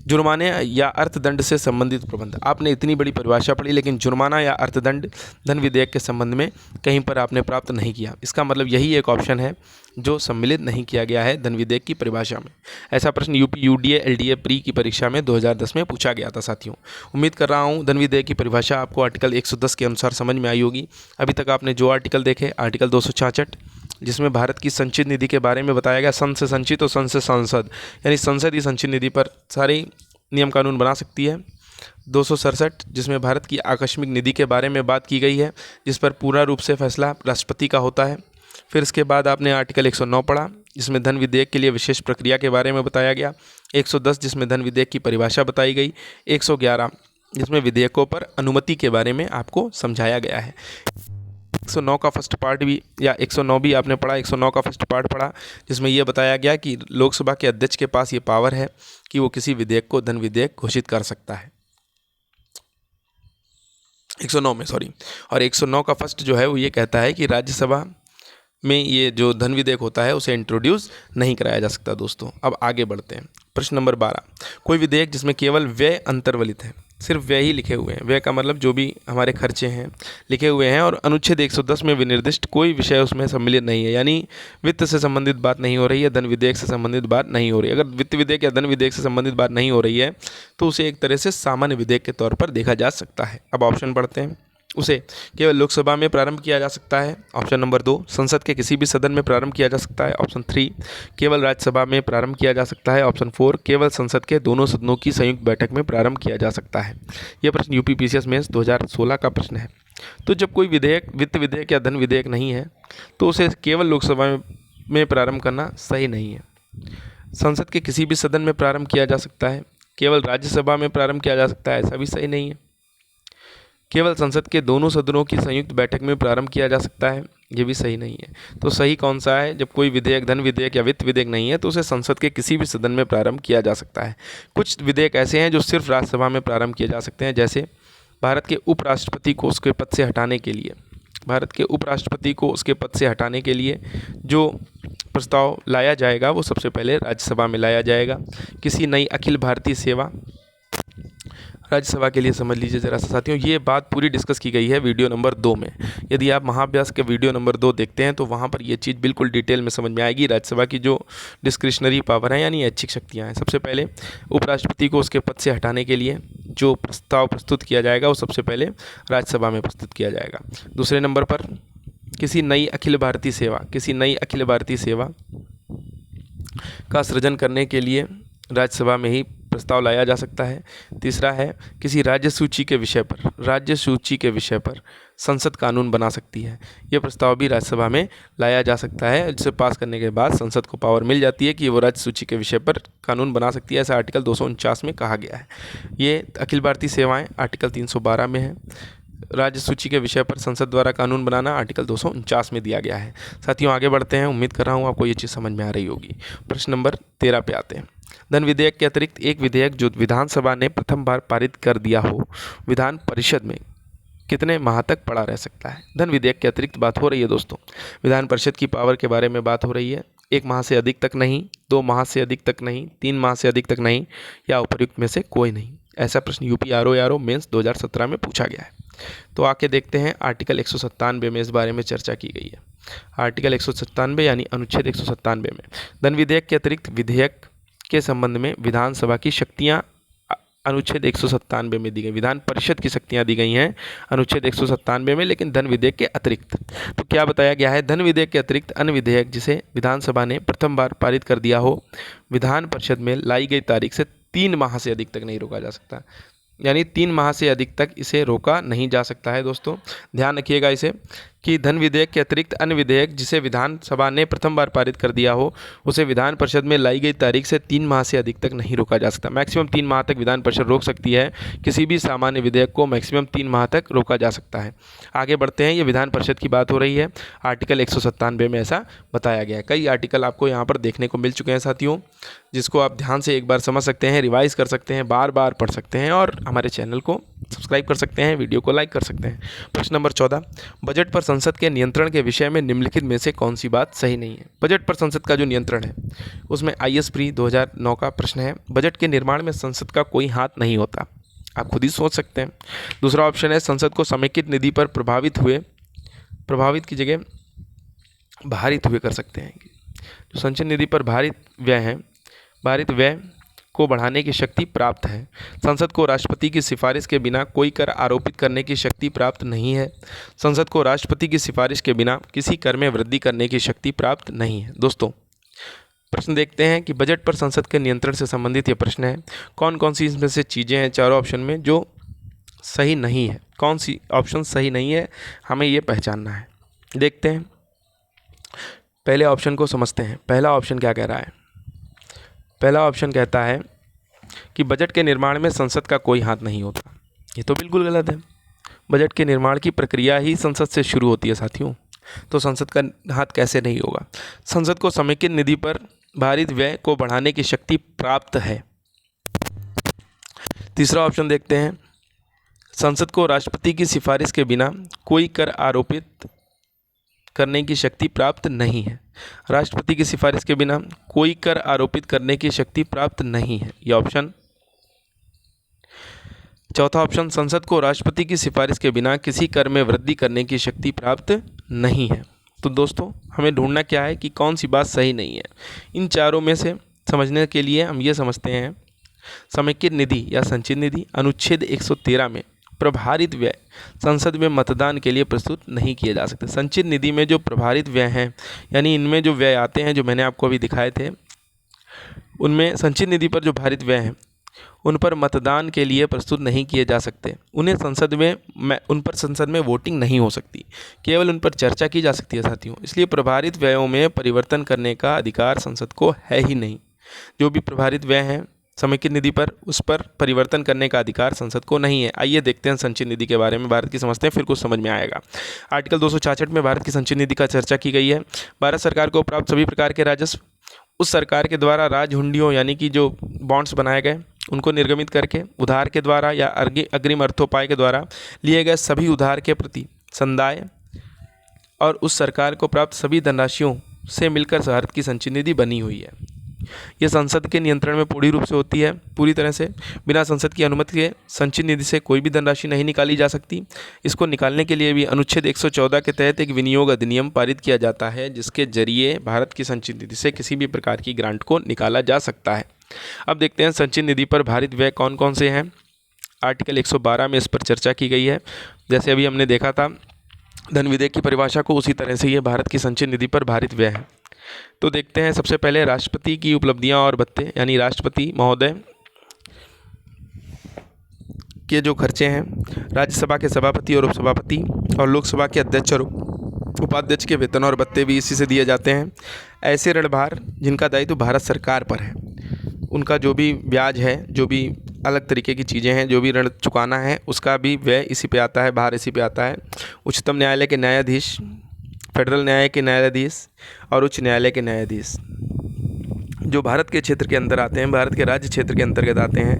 जुर्माने या अर्थदंड से संबंधित प्रबंध। आपने इतनी बड़ी परिभाषा पढ़ी लेकिन जुर्माना या अर्थदंड धन विधेयक के संबंध में कहीं पर आपने प्राप्त नहीं किया। इसका मतलब यही एक ऑप्शन है जो सम्मिलित नहीं किया गया है धन विधेयक की परिभाषा में। ऐसा प्रश्न यूपी यूडीए एलडीए प्री की परीक्षा में 2010 में पूछा गया था साथियों। उम्मीद कर रहा हूँ धन विधेयक की परिभाषा आपको आर्टिकल 110 के अनुसार समझ में आई होगी। अभी तक आपने जो आर्टिकल देखे, आर्टिकल 266 जिसमें भारत की संचित निधि के बारे में बताया गया, संघ से संचित और संघ से सांसद, यानी संसद ही संचित निधि पर सारे नियम कानून बना सकती है। 267 जिसमें भारत की आकस्मिक निधि के बारे में बात की गई है, जिस पर पूरा रूप से फैसला राष्ट्रपति का होता है। फिर इसके बाद आपने आर्टिकल 109 पढ़ा जिसमें धन विधेयक के लिए विशेष प्रक्रिया के बारे में बताया गया। 110 जिसमें धन विधेयक की परिभाषा बताई गई। 111 जिसमें विधेयकों पर अनुमति के बारे में आपको समझाया गया है। 109 का फर्स्ट पार्ट भी या 109 भी आपने पढ़ा। 109 का फर्स्ट पार्ट पढ़ा जिसमें यह बताया गया कि लोकसभा के अध्यक्ष के पास ये पावर है कि वो किसी विधेयक को धन विधेयक घोषित कर सकता है। 109 में सॉरी। और 109 का फर्स्ट जो है वो ये कहता है कि राज्यसभा में ये जो धन विधेयक होता है उसे इंट्रोड्यूस नहीं कराया जा सकता। दोस्तों अब आगे बढ़ते हैं। प्रश्न नंबर 12, कोई विधेयक जिसमें केवल व्यय अंतर्वलित है, सिर्फ व्यय ही लिखे हुए हैं, व्यय का मतलब जो भी हमारे खर्चे हैं लिखे हुए हैं, और अनुच्छेद 110 में विनिर्दिष्ट कोई विषय उसमें सम्मिलित नहीं है, यानी वित्त से संबंधित बात नहीं हो रही है, धन विधेयक से संबंधित बात नहीं हो रही है। अगर वित्त विधेयक या धन विधेयक से संबंधित बात नहीं हो रही है तो उसे एक तरह से सामान्य विधेयक के तौर पर देखा जा सकता है। अब ऑप्शन पढ़ते हैं। उसे केवल लोकसभा में प्रारंभ किया जा सकता है, ऑप्शन नंबर 2। संसद के किसी भी सदन में प्रारंभ किया जा सकता है, ऑप्शन 3। केवल राज्यसभा में प्रारंभ किया जा सकता है, ऑप्शन 4। केवल संसद के दोनों सदनों की संयुक्त बैठक में प्रारंभ किया जा सकता है। यह प्रश्न यूपी पीसीएस मेंस 2016 का प्रश्न है। तो जब कोई विधेयक वित्त विधेयक या धन विधेयक नहीं है तो उसे केवल लोकसभा में प्रारंभ करना सही नहीं है। संसद के किसी भी सदन में प्रारंभ किया जा सकता है, केवल राज्यसभा में प्रारंभ किया जा सकता है, ऐसा भी सही नहीं है। केवल संसद के दोनों सदनों की संयुक्त बैठक में प्रारंभ किया जा सकता है, ये भी सही नहीं है। तो सही कौन सा है? जब कोई विधेयक धन विधेयक या वित्त विधेयक नहीं है तो उसे संसद के किसी भी सदन में प्रारंभ किया जा सकता है। कुछ विधेयक ऐसे हैं जो सिर्फ राज्यसभा में प्रारंभ किए जा सकते हैं, जैसे भारत के उपराष्ट्रपति को उसके पद से हटाने के लिए, भारत के उपराष्ट्रपति को उसके पद से हटाने के लिए जो प्रस्ताव लाया जाएगा वो सबसे पहले राज्यसभा में लाया जाएगा। किसी नई अखिल भारतीय सेवा, राज्यसभा के लिए समझ लीजिए जरा सा साथियों, ये बात पूरी डिस्कस की गई है वीडियो नंबर 2 में। यदि आप महाअभ्यास के वीडियो नंबर 2 देखते हैं तो वहाँ पर ये चीज़ बिल्कुल डिटेल में समझ में आएगी। राज्यसभा की जो डिस्क्रिशनरी पावर है यानी ऐच्छिक शक्तियाँ हैं, सबसे पहले उपराष्ट्रपति को उसके पद से हटाने के लिए जो प्रस्ताव प्रस्तुत किया जाएगा वो सबसे पहले राज्यसभा में प्रस्तुत किया जाएगा। दूसरे नंबर पर किसी नई अखिल भारतीय सेवा, किसी नई अखिल भारतीय सेवा का सृजन करने के लिए राज्यसभा में ही प्रस्ताव लाया जा सकता है। तीसरा है किसी राज्य सूची के विषय पर, राज्य सूची के विषय पर संसद कानून बना सकती है, यह प्रस्ताव भी राज्यसभा में लाया जा सकता है, जिसे पास करने के बाद संसद को पावर मिल जाती है कि वो राज्य सूची के विषय पर कानून बना सकती है। ऐसा आर्टिकल 249 में कहा गया है। ये अखिल भारतीय सेवाएँ आर्टिकल 312 में है। राज्य सूची के विषय पर संसद द्वारा कानून बनाना आर्टिकल 249 में दिया गया है। साथियों आगे बढ़ते हैं, उम्मीद कर रहा हूँ आपको ये चीज़ समझ में आ रही होगी। प्रश्न नंबर 13 पे आते हैं। धन विधेयक के अतिरिक्त एक विधेयक जो विधानसभा ने प्रथम बार पारित कर दिया हो, विधान परिषद में कितने माह तक पड़ा रह सकता है? धन विधेयक के अतिरिक्त बात हो रही है दोस्तों, विधान परिषद की पावर के बारे में बात हो रही है। 1 माह से अधिक तक नहीं, 2 माह से अधिक तक नहीं, 3 माह से अधिक तक नहीं, या उपर्युक्त में से कोई नहीं। ऐसा प्रश्न यूपी आरओ मेंस 2017 में पूछा गया है। तो आके देखते हैं आर्टिकल 197 में इस बारे में चर्चा की गई है। आर्टिकल 197 यानी अनुच्छेद 197 में धन विधेयक के अतिरिक्त विधेयक के संबंध में विधानसभा की शक्तियां अनुच्छेद 197 में दी गई, विधान परिषद की शक्तियां दी गई हैं अनुच्छेद 197 में, लेकिन धन विधेयक के अतिरिक्त। तो क्या बताया गया है? धन विधेयक के अतिरिक्त अन्य विधेयक जिसे विधानसभा ने प्रथम बार पारित कर दिया हो, विधान परिषद में लाई गई तारीख से 3 माह से अधिक तक नहीं रोका जा सकता, यानी 3 माह से अधिक तक इसे रोका नहीं जा सकता है। दोस्तों ध्यान रखिएगा इसे कि धन विधेयक के अतिरिक्त अन्य विधेयक जिसे विधानसभा ने प्रथम बार पारित कर दिया हो उसे विधान परिषद में लाई गई तारीख से 3 माह से अधिक तक नहीं रोका जा सकता। मैक्सिमम 3 माह तक विधान परिषद रोक सकती है। किसी भी सामान्य विधेयक को मैक्सिमम 3 माह तक रोका जा सकता है। आगे बढ़ते हैं, ये विधान परिषद की बात हो रही है। आर्टिकल 197 में ऐसा बताया गया है। कई आर्टिकल आपको यहाँ पर देखने को मिल चुके हैं साथियों, जिसको आप ध्यान से एक बार समझ सकते हैं, रिवाइज कर सकते हैं, बार बार पढ़ सकते हैं और हमारे चैनल को सब्सक्राइब कर सकते हैं, वीडियो को लाइक कर सकते हैं। प्रश्न नंबर 14, बजट पर संसद के नियंत्रण के विषय में निम्नलिखित में से कौन सी बात सही नहीं है। बजट पर संसद का जो नियंत्रण है उसमें IS प्री 2009 का प्रश्न है, बजट के निर्माण में संसद का कोई हाथ नहीं होता। आप खुद ही सोच सकते हैं। दूसरा ऑप्शन है, संसद को समेकित निधि पर प्रभावित की जगह भारित हुए कर सकते हैं। जो संचय निधि पर भारित व्यय को बढ़ाने की शक्ति प्राप्त है। संसद को राष्ट्रपति की सिफारिश के बिना कोई कर आरोपित करने की शक्ति प्राप्त नहीं है। संसद को राष्ट्रपति की सिफारिश के बिना किसी कर में वृद्धि करने की शक्ति प्राप्त नहीं है। दोस्तों, प्रश्न देखते हैं कि बजट पर संसद के नियंत्रण से संबंधित ये प्रश्न है। कौन कौन सी इसमें से चीज़ें हैं चारों ऑप्शन में जो सही नहीं है, कौन सी ऑप्शन सही नहीं है, हमें ये पहचानना है। देखते हैं, पहले ऑप्शन को समझते हैं। पहला ऑप्शन क्या कह रहा है? पहला ऑप्शन कहता है कि बजट के निर्माण में संसद का कोई हाथ नहीं होता। ये तो बिल्कुल गलत है। बजट के निर्माण की प्रक्रिया ही संसद से शुरू होती है साथियों, तो संसद का हाथ कैसे नहीं होगा? संसद को समेकित निधि पर भारित व्यय को बढ़ाने की शक्ति प्राप्त है। तीसरा ऑप्शन देखते हैं, संसद को राष्ट्रपति की सिफारिश के बिना कोई कर आरोपित करने की शक्ति प्राप्त नहीं है। राष्ट्रपति की सिफारिश के बिना कोई कर आरोपित करने की शक्ति प्राप्त नहीं है, यह ऑप्शन। चौथा ऑप्शन, संसद को राष्ट्रपति की सिफारिश के बिना किसी कर में वृद्धि करने की शक्ति प्राप्त नहीं है। तो दोस्तों, हमें ढूंढना क्या है कि कौन सी बात सही नहीं है। इन चारों में से समझने के लिए हम ये समझते हैं, समेकित निधि या संचित निधि अनुच्छेद 113 में प्रभारित व्यय संसद में मतदान के लिए प्रस्तुत नहीं किए जा सकते। संचित निधि में जो प्रभारित व्यय हैं, यानी इनमें जो व्यय आते हैं जो मैंने आपको अभी दिखाए थे, उनमें संचित निधि पर जो भारित व्यय हैं उन पर मतदान के लिए प्रस्तुत नहीं किए जा सकते। उन पर संसद में वोटिंग नहीं हो सकती, केवल उन पर चर्चा की जा सकती है साथियों। इसलिए प्रभारित व्ययों में परिवर्तन करने का अधिकार संसद को है ही नहीं। जो भी प्रभारित व्यय हैं समेकित निधि पर, उस पर परिवर्तन करने का अधिकार संसद को नहीं है। आइए देखते हैं संचित निधि के बारे में, भारत की समझते हैं, फिर कुछ समझ में आएगा। आर्टिकल 266 में भारत की संचित निधि का चर्चा की गई है। भारत सरकार को प्राप्त सभी प्रकार के राजस्व उस सरकार के द्वारा राज हुंडियों यानी कि जो बॉन्ड्स बनाए गए उनको निर्गमित करके उधार के द्वारा या अग्रिम अर्थोपाय के द्वारा लिए गए सभी उधार के प्रति संदाय और उस सरकार को प्राप्त सभी धनराशियों से मिलकर भारत की संचित निधि बनी हुई है। यह संसद के नियंत्रण में पूर्ण रूप से होती है। पूरी तरह से बिना संसद की अनुमति के संचित निधि से कोई भी धनराशि नहीं निकाली जा सकती। इसको निकालने के लिए भी अनुच्छेद 114 के तहत एक विनियोग अधिनियम पारित किया जाता है, जिसके जरिए भारत की संचित निधि से किसी भी प्रकार की ग्रांट को निकाला जा सकता है। अब देखते हैं संचित निधि पर भारित व्यय कौन कौन से हैं। आर्टिकल 112 में इस पर चर्चा की गई है। जैसे अभी हमने देखा था धन विधेयक की परिभाषा को, उसी तरह से ये भारत की संचित निधि पर भारित व्यय है। तो देखते हैं सबसे पहले राष्ट्रपति की उपलब्धियां और भत्ते, यानी राष्ट्रपति महोदय के जो खर्चे हैं, राज्यसभा के सभापति और उपसभापति और लोकसभा के अध्यक्ष और उपाध्यक्ष के वेतन और भत्ते भी इसी से दिए जाते हैं। ऐसे ऋणभार जिनका दायित्व भारत सरकार पर है, उनका जो भी ब्याज है, जो भी अलग तरीके की चीज़ें हैं, जो भी ऋण चुकाना है, उसका भी व्यय इसी पे आता है, भार इसी पे आता है। उच्चतम न्यायालय के न्यायाधीश, फेडरल न्यायालय के न्यायाधीश और उच्च न्यायालय के न्यायाधीश जो भारत के क्षेत्र के अंदर आते हैं, भारत के राज्य क्षेत्र के अंतर्गत आते हैं,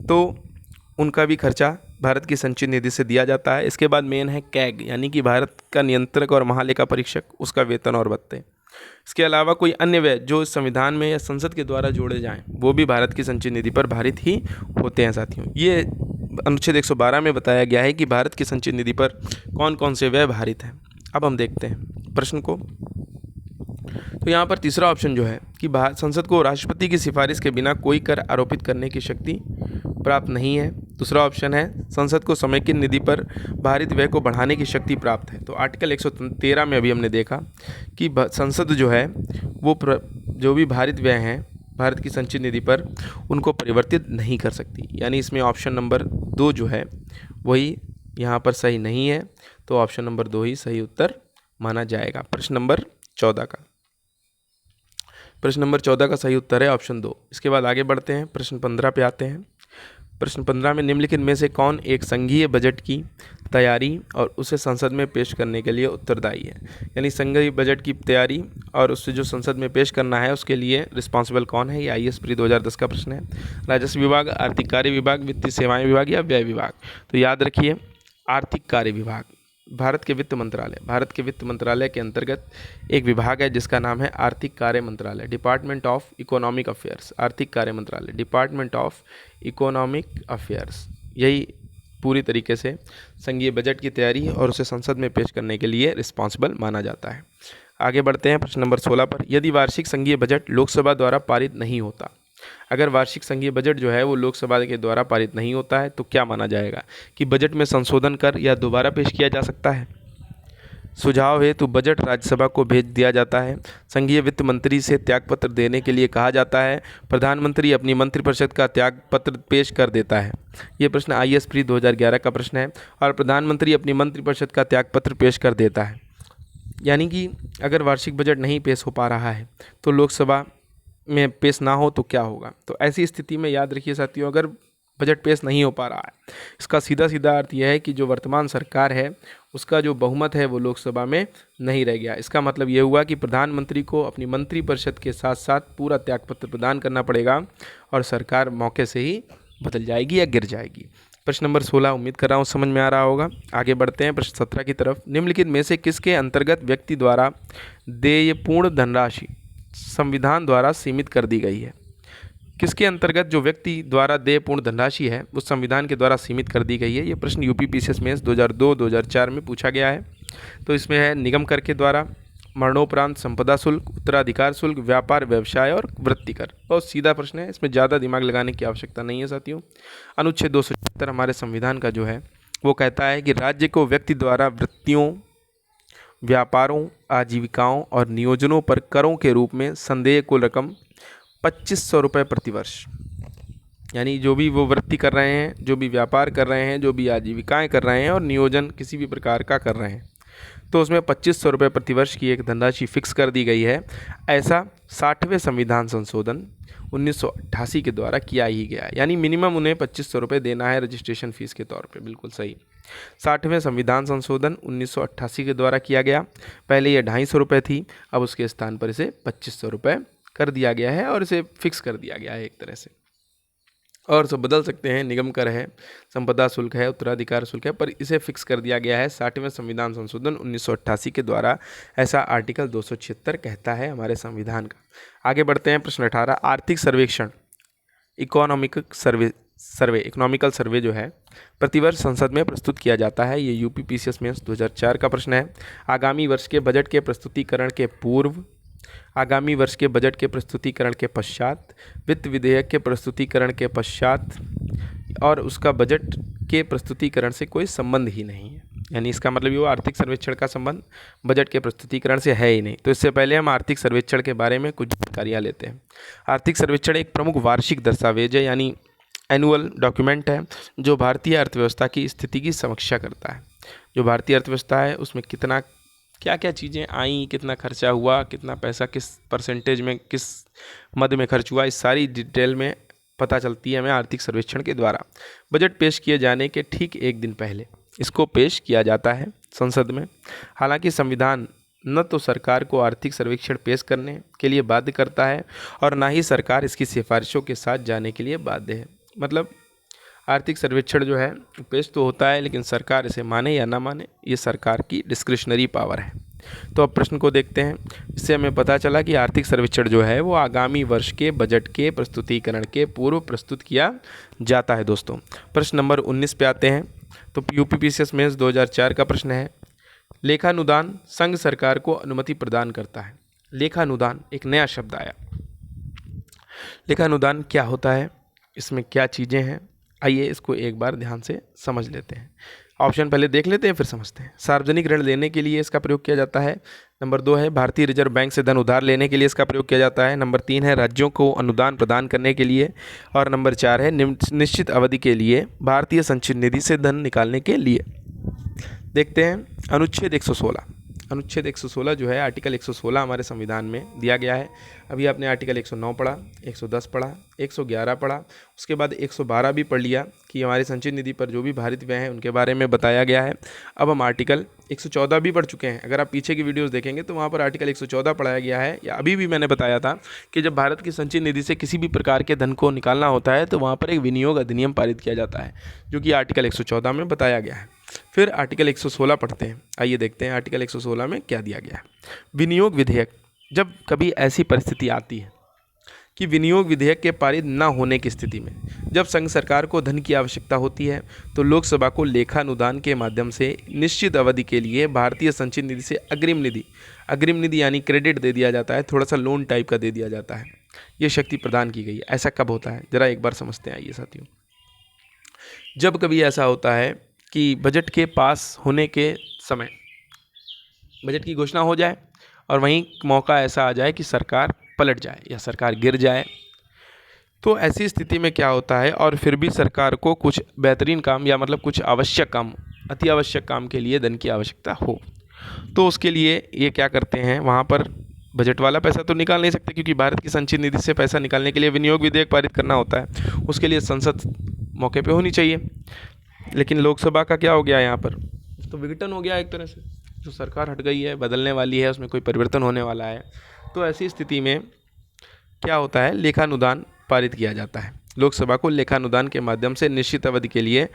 तो उनका भी खर्चा भारत की संचित निधि से दिया जाता है। इसके बाद मेन है कैग, यानी कि भारत का नियंत्रक और महालेखा परीक्षक, उसका वेतन और भत्ते। इसके अलावा कोई अन्य व्यय जो संविधान में या संसद के द्वारा जोड़े जाएं, वो भी भारत की संचित निधि पर भारित ही होते हैं साथियों। ये अनुच्छेद 112 में बताया गया है कि भारत की संचित निधि पर कौन कौन से व्यय भारित हैं। अब हम देखते हैं प्रश्न को। तो यहाँ पर तीसरा ऑप्शन जो है कि संसद को राष्ट्रपति की सिफारिश के बिना कोई कर आरोपित करने की शक्ति प्राप्त नहीं है। दूसरा ऑप्शन है संसद को समेकित निधि पर भारित व्यय को बढ़ाने की शक्ति प्राप्त है। तो आर्टिकल 113 में अभी हमने देखा कि संसद जो है वो जो भी भारित व्यय हैं भारत की संचित निधि पर, उनको परिवर्तित नहीं कर सकती। यानी इसमें ऑप्शन नंबर 2 जो है वही यहाँ पर सही नहीं है। तो ऑप्शन नंबर 2 ही सही उत्तर माना जाएगा। प्रश्न नंबर 14 का सही उत्तर है ऑप्शन 2। इसके बाद आगे बढ़ते हैं, प्रश्न 15 पे आते हैं। प्रश्न 15 में निम्नलिखित में से कौन एक संघीय बजट की तैयारी और उसे संसद में पेश करने के लिए उत्तरदायी है? यानी संघीय बजट की तैयारी और उससे जो संसद में पेश करना है उसके लिए रिस्पॉन्सिबल कौन है? ये IAS प्री 2010 का प्रश्न है। राजस्व विभाग, आर्थिक कार्य विभाग, वित्तीय सेवाएं विभाग या व्यय विभाग? तो याद रखिए आर्थिक कार्य विभाग। भारत के वित्त मंत्रालय के अंतर्गत एक विभाग है जिसका नाम है आर्थिक कार्य मंत्रालय, डिपार्टमेंट ऑफ इकोनॉमिक अफेयर्स। आर्थिक कार्य मंत्रालय, डिपार्टमेंट ऑफ इकोनॉमिक अफेयर्स, यही पूरी तरीके से संघीय बजट की तैयारी और उसे संसद में पेश करने के लिए रिस्पॉन्सिबल माना जाता है। आगे बढ़ते हैं प्रश्न नंबर 16 पर। यदि वार्षिक संघीय बजट लोकसभा द्वारा पारित नहीं होता, अगर वार्षिक संघीय बजट जो है वो लोकसभा के द्वारा पारित नहीं होता है तो क्या माना जाएगा? कि बजट में संशोधन कर या दोबारा पेश किया जा सकता है। सुझाव हेतु बजट राज्यसभा को भेज दिया जाता है। संघीय वित्त मंत्री से त्यागपत्र देने के लिए कहा जाता है। प्रधानमंत्री अपनी मंत्रिपरिषद का त्यागपत्र पेश कर देता है। ये प्रश्न IAS प्री 2011 का प्रश्न है। और प्रधानमंत्री अपनी मंत्रिपरिषद का त्यागपत्र पेश कर देता है, यानी कि अगर वार्षिक बजट नहीं पेश हो पा रहा है तो लोकसभा में पेश ना हो तो क्या होगा? तो ऐसी स्थिति में याद रखिए साथियों, अगर बजट पेश नहीं हो पा रहा है इसका सीधा सीधा अर्थ यह है कि जो वर्तमान सरकार है उसका जो बहुमत है वो लोकसभा में नहीं रह गया। इसका मतलब ये हुआ कि प्रधानमंत्री को अपनी मंत्रिपरिषद के साथ साथ पूरा त्यागपत्र प्रदान करना पड़ेगा और सरकार मौके से ही बदल जाएगी या गिर जाएगी। प्रश्न नंबर 16 उम्मीद कर रहा हूँ समझ में आ रहा होगा। आगे बढ़ते हैं प्रश्न 17 की तरफ। निम्नलिखित में से किसके अंतर्गत व्यक्ति द्वारा देयपूर्ण धनराशि संविधान द्वारा सीमित कर दी गई है? किसके अंतर्गत जो व्यक्ति द्वारा देयपूर्ण धनराशि है उस संविधान के द्वारा सीमित कर दी गई है? ये प्रश्न UP PCS मेंस 2002-2004 में पूछा गया है। तो इसमें है निगम कर के द्वारा, मरणोपरांत संपदा शुल्क, उत्तराधिकार शुल्क, व्यापार व्यवसाय और वृत्ति कर। बहुत सीधा प्रश्न है, इसमें ज़्यादा दिमाग लगाने की आवश्यकता नहीं है साथियों। अनुच्छेद 276 हमारे संविधान का जो है वो कहता है कि राज्य को व्यक्ति द्वारा वृत्तियों, व्यापारों, आजीविकाओं और नियोजनों पर करों के रूप में संदेय कुल रकम 2500 रुपये प्रतिवर्ष, यानी जो भी वो वृत्ति कर रहे हैं, जो भी व्यापार कर रहे हैं, जो भी आजीविकाएं कर रहे हैं और नियोजन किसी भी प्रकार का कर रहे हैं, तो उसमें 2500 रुपये प्रतिवर्ष की एक धनराशि फिक्स कर दी गई है। ऐसा 60वें संविधान संशोधन 1988 के द्वारा किया ही गया है, यानी मिनिमम उन्हें 2500 रुपये देना है रजिस्ट्रेशन फ़ीस के तौर पे। बिल्कुल सही। 60वें संविधान संशोधन 1988 के द्वारा किया गया। पहले ये 250 रुपये थी, अब उसके स्थान पर इसे 2500 रुपये कर दिया गया है और इसे फिक्स कर दिया गया है एक तरह से। और सब बदल सकते हैं, निगम कर है, संपदा शुल्क है, उत्तराधिकार शुल्क है, पर इसे फिक्स कर दिया गया है 60वें संविधान संशोधन 1988 के द्वारा। ऐसा आर्टिकल 276 कहता है हमारे संविधान का। आगे बढ़ते हैं प्रश्न 18। आर्थिक सर्वेक्षण इकोनॉमिकल सर्वे जो है प्रतिवर्ष संसद में प्रस्तुत किया जाता है। ये UP PCS मेंस 2004 का प्रश्न है। आगामी वर्ष के बजट के प्रस्तुतिकरण के पूर्व, आगामी वर्ष के बजट के प्रस्तुतिकरण के पश्चात, वित्त विधेयक के प्रस्तुतिकरण के पश्चात और उसका बजट के प्रस्तुतिकरण से कोई संबंध ही नहीं है। यानी इसका मतलब ये आर्थिक सर्वेक्षण का संबंध बजट के प्रस्तुतिकरण से है ही नहीं। तो इससे पहले हम आर्थिक सर्वेक्षण के बारे में कुछ जानकारियाँ लेते हैं। आर्थिक सर्वेक्षण एक प्रमुख वार्षिक दस्तावेज है, यानी एनुअल डॉक्यूमेंट है, जो भारतीय अर्थव्यवस्था की स्थिति की समीक्षा करता है। जो भारतीय अर्थव्यवस्था है उसमें कितना क्या क्या चीज़ें आई, कितना खर्चा हुआ, कितना पैसा किस परसेंटेज में, किस मद में खर्च हुआ, इस सारी डिटेल में पता चलती है हमें आर्थिक सर्वेक्षण के द्वारा। बजट पेश किए जाने के ठीक एक दिन पहले इसको पेश किया जाता है संसद में। हालांकि संविधान न तो सरकार को आर्थिक सर्वेक्षण पेश करने के लिए बाध्य करता है और ना ही सरकार इसकी सिफारिशों के साथ जाने के लिए बाध्य है। मतलब आर्थिक सर्वेक्षण जो है पेश तो होता है, लेकिन सरकार इसे माने या ना माने ये सरकार की डिस्क्रिशनरी पावर है। तो अब प्रश्न को देखते हैं। इससे हमें पता चला कि आर्थिक सर्वेक्षण जो है वो आगामी वर्ष के बजट के प्रस्तुतिकरण के पूर्व प्रस्तुत किया जाता है। दोस्तों प्रश्न नंबर 19 पे आते हैं। तो UP PCS मेंस 2004 का प्रश्न है, लेखानुदान संघ सरकार को अनुमति प्रदान करता है। लेखानुदान एक नया शब्द आया। लेखानुदान क्या होता है, इसमें क्या चीज़ें हैं, आइए इसको एक बार ध्यान से समझ लेते हैं। ऑप्शन पहले देख लेते हैं फिर समझते हैं। सार्वजनिक ऋण लेने के लिए इसका प्रयोग किया जाता है। नंबर 2 है भारतीय रिजर्व बैंक से धन उधार लेने के लिए इसका प्रयोग किया जाता है। नंबर 3 है राज्यों को अनुदान प्रदान करने के लिए। और नंबर 4 है निश्चित अवधि के लिए भारतीय संचित निधि से धन निकालने के लिए। देखते हैं अनुच्छेद 116। अनुच्छेद 116 जो है, आर्टिकल 116 हमारे संविधान में दिया गया है। अभी आपने आर्टिकल 109 पढ़ा, 110 पढ़ा, 111 पढ़ा, उसके बाद 112 भी पढ़ लिया कि हमारी संचित निधि पर जो भी भारित व्यय हैं उनके बारे में बताया गया है। अब हम आर्टिकल 114 भी पढ़ चुके हैं। अगर आप पीछे की वीडियोस देखेंगे तो वहाँ पर आर्टिकल 114 पढ़ाया गया है। या अभी भी मैंने बताया था कि जब भारत की संचित निधि से किसी भी प्रकार के धन को निकालना होता है तो वहाँ पर एक विनियोग अधिनियम पारित किया जाता है, जो कि आर्टिकल 114 में बताया गया है। फिर आर्टिकल 116 पढ़ते हैं। आइए देखते हैं आर्टिकल 116 में क्या दिया गया है। विनियोग विधेयक। जब कभी ऐसी परिस्थिति आती है कि विनियोग विधेयक के पारित न होने की स्थिति में जब संघ सरकार को धन की आवश्यकता होती है तो लोकसभा को लेखानुदान के माध्यम से निश्चित अवधि के लिए भारतीय संचित निधि से अग्रिम निधि यानी क्रेडिट दे दिया जाता है, थोड़ा सा लोन टाइप का दे दिया जाता है। ये शक्ति प्रदान की गई है। ऐसा कब होता है, जरा एक बार समझते हैं। आइए साथियों, जब कभी ऐसा होता है कि बजट के पास होने के समय बजट की घोषणा हो जाए और वहीं मौका ऐसा आ जाए कि सरकार पलट जाए या सरकार गिर जाए, तो ऐसी स्थिति में क्या होता है और फिर भी सरकार को कुछ बेहतरीन काम या मतलब कुछ आवश्यक काम, अति आवश्यक काम के लिए धन की आवश्यकता हो, तो उसके लिए ये क्या करते हैं, वहाँ पर बजट वाला पैसा तो निकाल नहीं सकते क्योंकि भारत की संचित निधि से पैसा निकालने के लिए विनियोग विधेयक पारित करना होता है। उसके लिए संसद मौके पे होनी चाहिए। लेकिन लोकसभा का क्या हो गया यहाँ पर, तो विघटन हो गया एक तरह से। जो सरकार हट गई है, बदलने वाली है, उसमें कोई परिवर्तन होने वाला है, तो ऐसी स्थिति में क्या होता है, लेखानुदान पारित किया जाता है। लोकसभा को लेखानुदान के माध्यम से निश्चित अवधि के लिए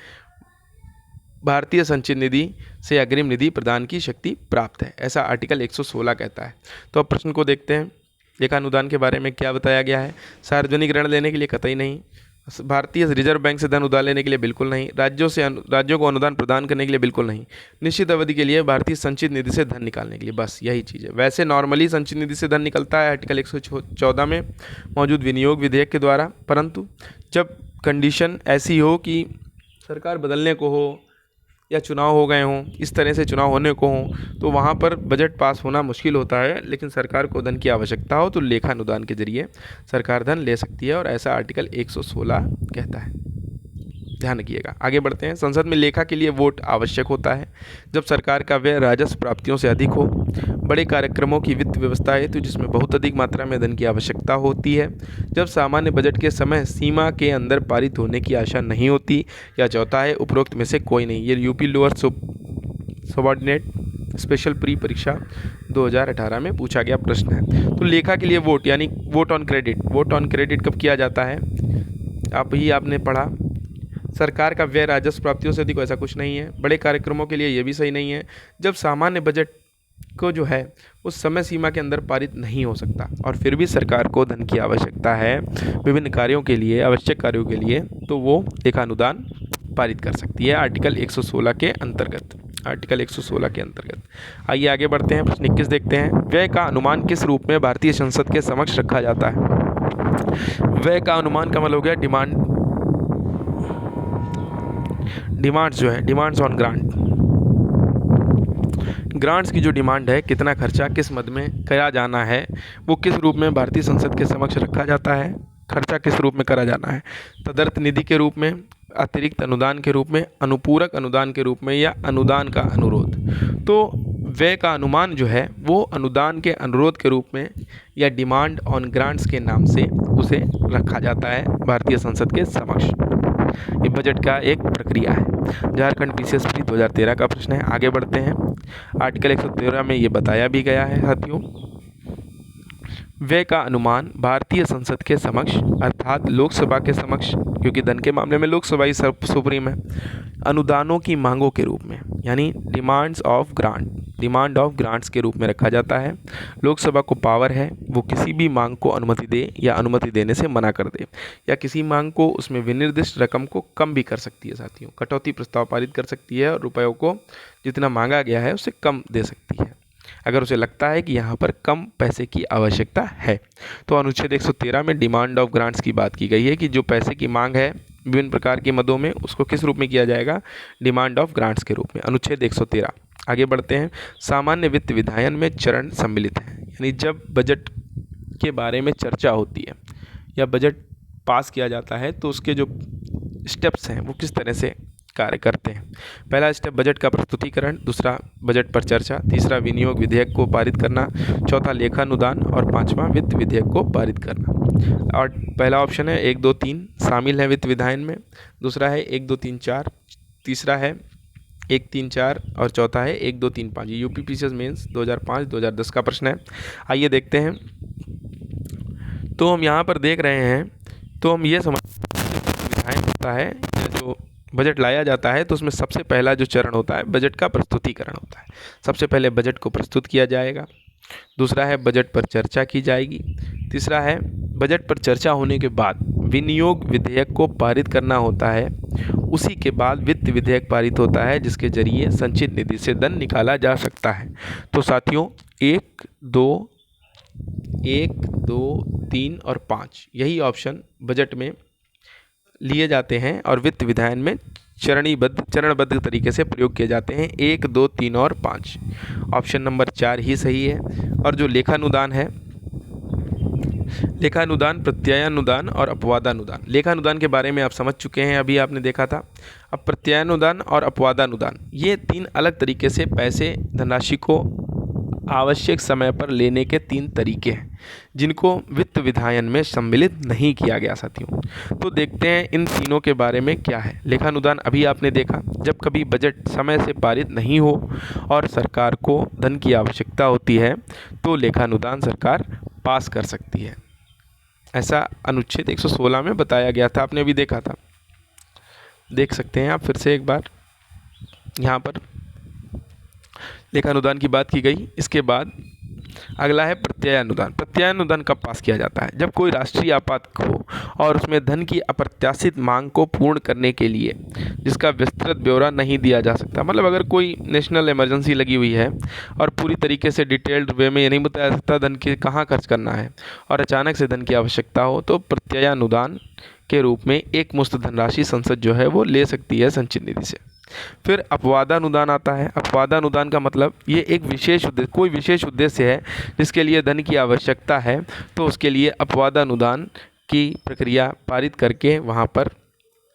भारतीय संचित निधि से अग्रिम निधि प्रदान की शक्ति प्राप्त है, ऐसा आर्टिकल 116 कहता है। तो अब प्रश्न को देखते हैं, लेखानुदान के बारे में क्या बताया गया है। सार्वजनिक ऋण लेने के लिए कतई नहीं, भारतीय रिजर्व बैंक से धन उधार लेने के लिए बिल्कुल नहीं, राज्यों को अनुदान प्रदान करने के लिए बिल्कुल नहीं, निश्चित अवधि के लिए भारतीय संचित निधि से धन निकालने के लिए, बस यही चीज़ है। वैसे नॉर्मली संचित निधि से धन निकलता है आर्टिकल 114 में मौजूद विनियोग विधेयक के द्वारा, परंतु जब कंडीशन ऐसी हो कि सरकार बदलने को हो या चुनाव हो गए हों, इस तरह से चुनाव होने को हों, तो वहाँ पर बजट पास होना मुश्किल होता है। लेकिन सरकार को धन की आवश्यकता हो तो लेखानुदान के जरिए सरकार धन ले सकती है, और ऐसा आर्टिकल 116 कहता है। ध्यान रखिएगा। आगे बढ़ते हैं। संसद में लेखा के लिए वोट आवश्यक होता है जब सरकार का व्यय राजस्व प्राप्तियों से अधिक हो, बड़े कार्यक्रमों की वित्त व्यवस्था हेतु जिसमें बहुत अधिक मात्रा में धन की आवश्यकता होती है, जब सामान्य बजट के समय सीमा के अंदर पारित होने की आशा नहीं होती, या चौथा है उपरोक्त में से कोई नहीं। ये UP lower subordinate special pre परीक्षा 2018 में पूछा गया प्रश्न है। तो लेखा के लिए वोट यानी वोट ऑन क्रेडिट कब किया जाता है, आपने पढ़ा। सरकार का व्यय राजस्व प्राप्तियों से अधिक, ऐसा कुछ नहीं है। बड़े कार्यक्रमों के लिए ये भी सही नहीं है, जब सामान्य बजट को जो है उस समय सीमा के अंदर पारित नहीं हो सकता और फिर भी सरकार को धन की आवश्यकता है विभिन्न कार्यों के लिए, आवश्यक कार्यों के लिए, तो वो लेखानुदान पारित कर सकती है आर्टिकल 116 के अंतर्गत। आइए आगे बढ़ते हैं। प्रश्न 21 देखते हैं। व्यय का अनुमान किस रूप में भारतीय संसद के समक्ष रखा जाता है। व्यय का अनुमान का मतलब हो गया डिमांड्स ऑन ग्रांट्स की जो डिमांड है, कितना खर्चा किस मद में किया जाना है, वो किस रूप में भारतीय संसद के समक्ष रखा जाता है। खर्चा किस रूप में करा जाना है, तदर्थ निधि के रूप में, अतिरिक्त अनुदान के रूप में, अनुपूरक अनुदान के रूप में, या अनुदान का अनुरोध। तो व्यय का अनुमान जो है वो अनुदान के अनुरोध के रूप में या डिमांड ऑन ग्रांट्स के नाम से उसे रखा जाता है भारतीय संसद के समक्ष। ये बजट का एक प्रक्रिया है। झारखंड पीसीएस प्री 2013 का प्रश्न है। आगे बढ़ते हैं। आर्टिकल 113 में ये बताया भी गया है साथियों, व्यय का अनुमान भारतीय संसद के समक्ष अर्थात लोकसभा के समक्ष, क्योंकि धन के मामले में लोकसभा ही सुप्रीम है, अनुदानों की मांगों के रूप में यानी डिमांड ऑफ ग्रांट्स के रूप में रखा जाता है। लोकसभा को पावर है वो किसी भी मांग को अनुमति दे या अनुमति देने से मना कर दे, या किसी मांग को उसमें विनिर्दिष्ट रकम को कम भी कर सकती है साथियों। कटौती प्रस्ताव पारित कर सकती है और रुपयों को जितना मांगा गया है उससे कम दे सकती है अगर उसे लगता है कि यहाँ पर कम पैसे की आवश्यकता है। तो अनुच्छेद 113 में डिमांड ऑफ ग्रांट्स की बात की गई है कि जो पैसे की मांग है विभिन्न प्रकार के मदों में, उसको किस रूप में किया जाएगा, डिमांड ऑफ ग्रांट्स के रूप में। अनुच्छेद 113। आगे बढ़ते हैं। सामान्य वित्त विधायन में चरण सम्मिलित हैं, यानी जब बजट के बारे में चर्चा होती है या बजट पास किया जाता है तो उसके जो स्टेप्स हैं वो किस तरह से कार्य करते हैं। पहला स्टेप बजट का प्रस्तुतिकरण, दूसरा बजट पर चर्चा, तीसरा विनियोग विधेयक को पारित करना, चौथा लेखानुदान और पांचवा वित्त विधेयक को पारित करना। और पहला ऑप्शन है 1, 2, 3 शामिल है वित्त विधायन में, दूसरा है 1, 2, 3, 4, तीसरा है 1, 3, 4 और चौथा है 1, 2, 3, 5। यूपी पीसीएस मेंस 2005-2010 का प्रश्न है। आइए देखते हैं। तो हम यहाँ पर देख रहे हैं, तो हम ये समझ विधायन होता है, जो बजट लाया जाता है तो उसमें सबसे पहला जो चरण होता है बजट का प्रस्तुतिकरण होता है। सबसे पहले बजट को प्रस्तुत किया जाएगा, दूसरा है बजट पर चर्चा की जाएगी, तीसरा है बजट पर चर्चा होने के बाद विनियोग विधेयक को पारित करना होता है, उसी के बाद वित्त विधेयक पारित होता है जिसके जरिए संचित निधि से धन निकाला जा सकता है। तो साथियों 1, 2, 3 और 5 यही ऑप्शन बजट में लिए जाते हैं और वित्त विधायन में चरणबद्ध तरीके से प्रयोग किए जाते हैं। 1, 2, 3 और 5 ऑप्शन नंबर 4 ही सही है। और जो लेखानुदान है, लेखानुदान, प्रत्ययानुदान और अपवादानुदान। लेखानुदान के बारे में आप समझ चुके हैं, अभी आपने देखा था। अब प्रत्ययानुदान और अपवादानुदान ये 3 अलग तरीके से पैसे धनराशि को आवश्यक समय पर लेने के 3 तरीके हैं जिनको वित्त विधायन में सम्मिलित नहीं किया गया साथियों। तो देखते हैं इन तीनों के बारे में क्या है। लेखानुदान अभी आपने देखा, जब कभी बजट समय से पारित नहीं हो और सरकार को धन की आवश्यकता होती है तो लेखानुदान सरकार पास कर सकती है। ऐसा अनुच्छेद 116 में बताया गया था, आपने अभी देखा था, देख सकते हैं आप फिर से एक बार। यहाँ पर लेखानुदान की बात की गई। इसके बाद अगला है प्रत्ययानुदान। प्रत्ययानुदान कब पास किया जाता है? जब कोई राष्ट्रीय आपात हो और उसमें धन की अप्रत्याशित मांग को पूर्ण करने के लिए जिसका विस्तृत ब्यौरा नहीं दिया जा सकता, मतलब अगर कोई नेशनल इमरजेंसी लगी हुई है और पूरी तरीके से डिटेल्ड वे में ये नहीं बताया सकता धन की कहाँ खर्च करना है और अचानक से धन की आवश्यकता हो, तो प्रत्ययानुदान के रूप में एक मुश्त धनराशि संसद जो है वो ले सकती है संचित निधि से। फिर अपवादानुदान आता है। अपवादानुदान का मतलब ये एक विशेष उद्देश्य, कोई विशेष उद्देश्य है जिसके लिए धन की आवश्यकता है, तो उसके लिए अपवादानुदान की प्रक्रिया पारित करके वहाँ पर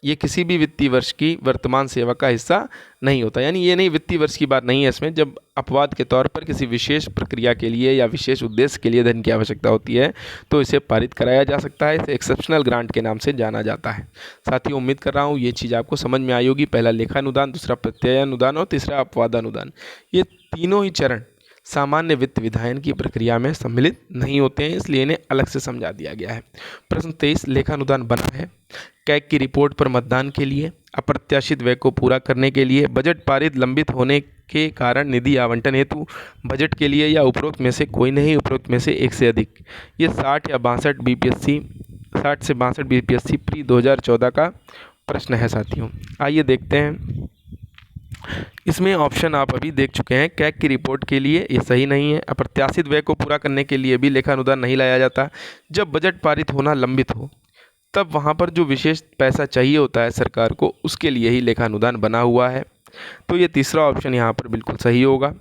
ये किसी भी वित्तीय वर्ष की वर्तमान सेवा का हिस्सा नहीं होता। यानी ये नहीं वित्तीय वर्ष की बात नहीं है इसमें, जब अपवाद के तौर पर किसी विशेष प्रक्रिया के लिए या विशेष उद्देश्य के लिए धन की आवश्यकता होती है तो इसे पारित कराया जा सकता है। इसे एक्सेप्शनल ग्रांट के नाम से जाना जाता है। साथियों उम्मीद कर रहा हूँ ये चीज़ आपको समझ में आई होगी। पहला लेखानुदान, दूसरा प्रत्ययानुदान और तीसरा अपवादानुदान। ये तीनों ही चरण सामान्य वित्त विधायन की प्रक्रिया में सम्मिलित नहीं होते हैं, इसलिए इन्हें अलग से समझा दिया गया है। प्रश्न 23 लेखानुदान बना है कैग की रिपोर्ट पर मतदान के लिए, अप्रत्याशित व्यय को पूरा करने के लिए, बजट पारित लंबित होने के कारण निधि आवंटन हेतु, बजट के लिए या उपरोक्त में से कोई नहीं, उपरोक्त में से एक से अधिक। ये 60 या 62 बीपीएससी 60 से 62 बीपीएससी प्री 2014 का प्रश्न है साथियों। आइए देखते हैं। इसमें ऑप्शन आप अभी देख चुके हैं। कैग की रिपोर्ट के लिए ये सही नहीं है। अप्रत्याशित व्यय को पूरा करने के लिए भी लेखानुदान नहीं लाया जाता। जब बजट पारित होना लंबित हो तब वहाँ पर जो विशेष पैसा चाहिए होता है सरकार को, उसके लिए ही लेखानुदान बना हुआ है। तो ये तीसरा ऑप्शन यहाँ पर बिल्कुल सही होगा।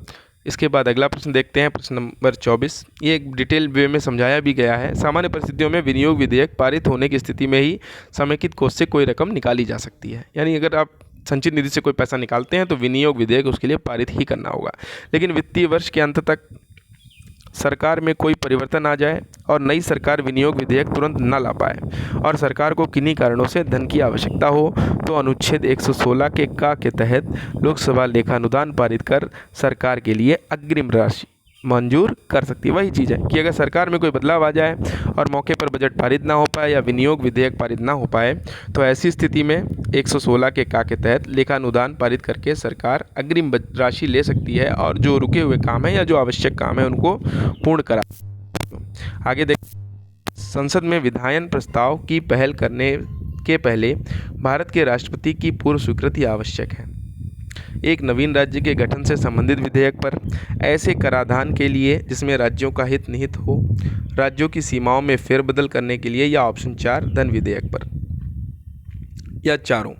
इसके बाद अगला प्रश्न देखते हैं, प्रश्न नंबर 24। ये एक डिटेल वे में समझाया भी गया है। सामान्य परिस्थितियों में विनियोग विधेयक पारित होने की स्थिति में ही समेकित कोष से कोई रकम निकाली जा सकती है। यानी अगर आप संचित निधि से कोई पैसा निकालते हैं तो विनियोग विधेयक उसके लिए पारित ही करना होगा। लेकिन वित्तीय वर्ष के अंत तक सरकार में कोई परिवर्तन आ जाए और नई सरकार विनियोग विधेयक तुरंत न ला पाए और सरकार को किन्हीं कारणों से धन की आवश्यकता हो तो अनुच्छेद 116 के तहत लोकसभा लेखानुदान पारित कर सरकार के लिए अग्रिम राशि मंजूर कर सकती है। वही चीज़ है कि अगर सरकार में कोई बदलाव आ जाए और मौके पर बजट पारित ना हो पाए या विनियोग विधेयक पारित ना हो पाए तो ऐसी स्थिति में 116 के तहत लेखानुदान पारित करके सरकार अग्रिम राशि ले सकती है और जो रुके हुए काम है या जो आवश्यक काम है उनको पूर्ण करा। आगे देख, संसद में विधायन प्रस्ताव की पहल करने के पहले भारत के राष्ट्रपति की पूर्व स्वीकृति आवश्यक है। एक नवीन राज्य के गठन से संबंधित विधेयक पर, ऐसे कराधान के लिए जिसमें राज्यों का हित निहित हो, राज्यों की सीमाओं में फेरबदल करने के लिए, या ऑप्शन 4 धन विधेयक पर, या चारों।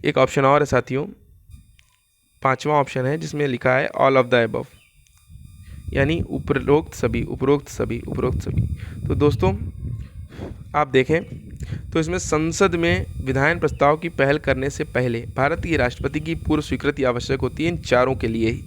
एक ऑप्शन और है साथियों, 5वां ऑप्शन है जिसमें लिखा है ऑल ऑफ द अबव, यानी उपरोक्त सभी, उपरोक्त सभी, उपरोक्त सभी। तो दोस्तों आप देखें तो इसमें संसद में विधायन प्रस्ताव की पहल करने से पहले भारत के राष्ट्रपति की पूर्व स्वीकृति आवश्यक होती है इन चारों के लिए ही।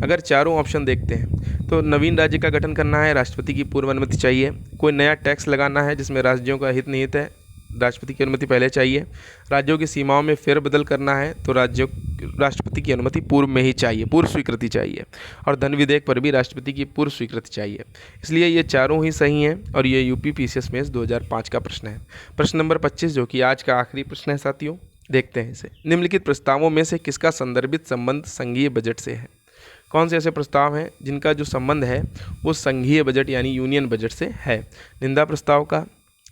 अगर चारों ऑप्शन देखते हैं तो नवीन राज्य का गठन करना है, राष्ट्रपति की पूर्व अनुमति चाहिए। कोई नया टैक्स लगाना है जिसमें राज्यों का हित निहित है, राष्ट्रपति की अनुमति पहले चाहिए। राज्यों की सीमाओं में फेरबदल करना है तो राष्ट्रपति की अनुमति पूर्व में ही चाहिए, पूर्व स्वीकृति चाहिए। और धन विधेयक पर भी राष्ट्रपति की पूर्व स्वीकृति चाहिए। इसलिए ये चारों ही सही हैं और ये यूपी पीसीएस मेंस 2005 का प्रश्न है। प्रश्न नंबर 25 जो कि आज का आखिरी प्रश्न है साथियों, देखते हैं इसे। निम्नलिखित प्रस्तावों में से किसका संदर्भित संबंध संघीय बजट से है? कौन से ऐसे प्रस्ताव हैं जिनका जो संबंध है वो संघीय बजट यानी यूनियन बजट से है? निंदा प्रस्ताव का,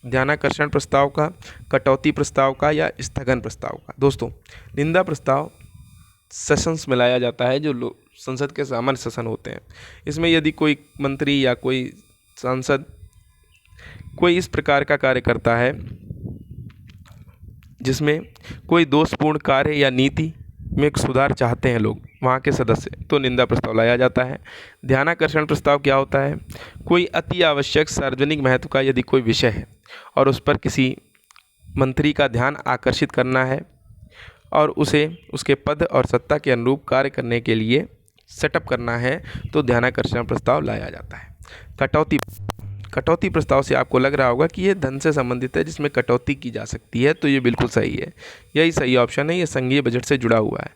ध्यानाकर्षण प्रस्ताव का, कटौती प्रस्ताव का या स्थगन प्रस्ताव का? दोस्तों, निंदा प्रस्ताव सेशंस में लाया जाता है जो संसद के सामान्य सेशन होते हैं। इसमें यदि कोई मंत्री या कोई सांसद कोई इस प्रकार का कार्य करता है जिसमें कोई दोषपूर्ण कार्य या नीति में सुधार चाहते हैं लोग, वहाँ के सदस्य, तो निंदा प्रस्ताव लाया जाता है। ध्यानाकर्षण प्रस्ताव क्या होता है? कोई अति आवश्यक सार्वजनिक महत्व का यदि कोई विषय है और उस पर किसी मंत्री का ध्यान आकर्षित करना है और उसे उसके पद और सत्ता के अनुरूप कार्य करने के लिए सेटअप करना है तो ध्यानाकर्षण प्रस्ताव लाया जाता है। कटौती प्रस्ताव से आपको लग रहा होगा कि ये धन से संबंधित है जिसमें कटौती की जा सकती है, तो ये बिल्कुल सही है, यही सही ऑप्शन है। ये संघीय बजट से जुड़ा हुआ है।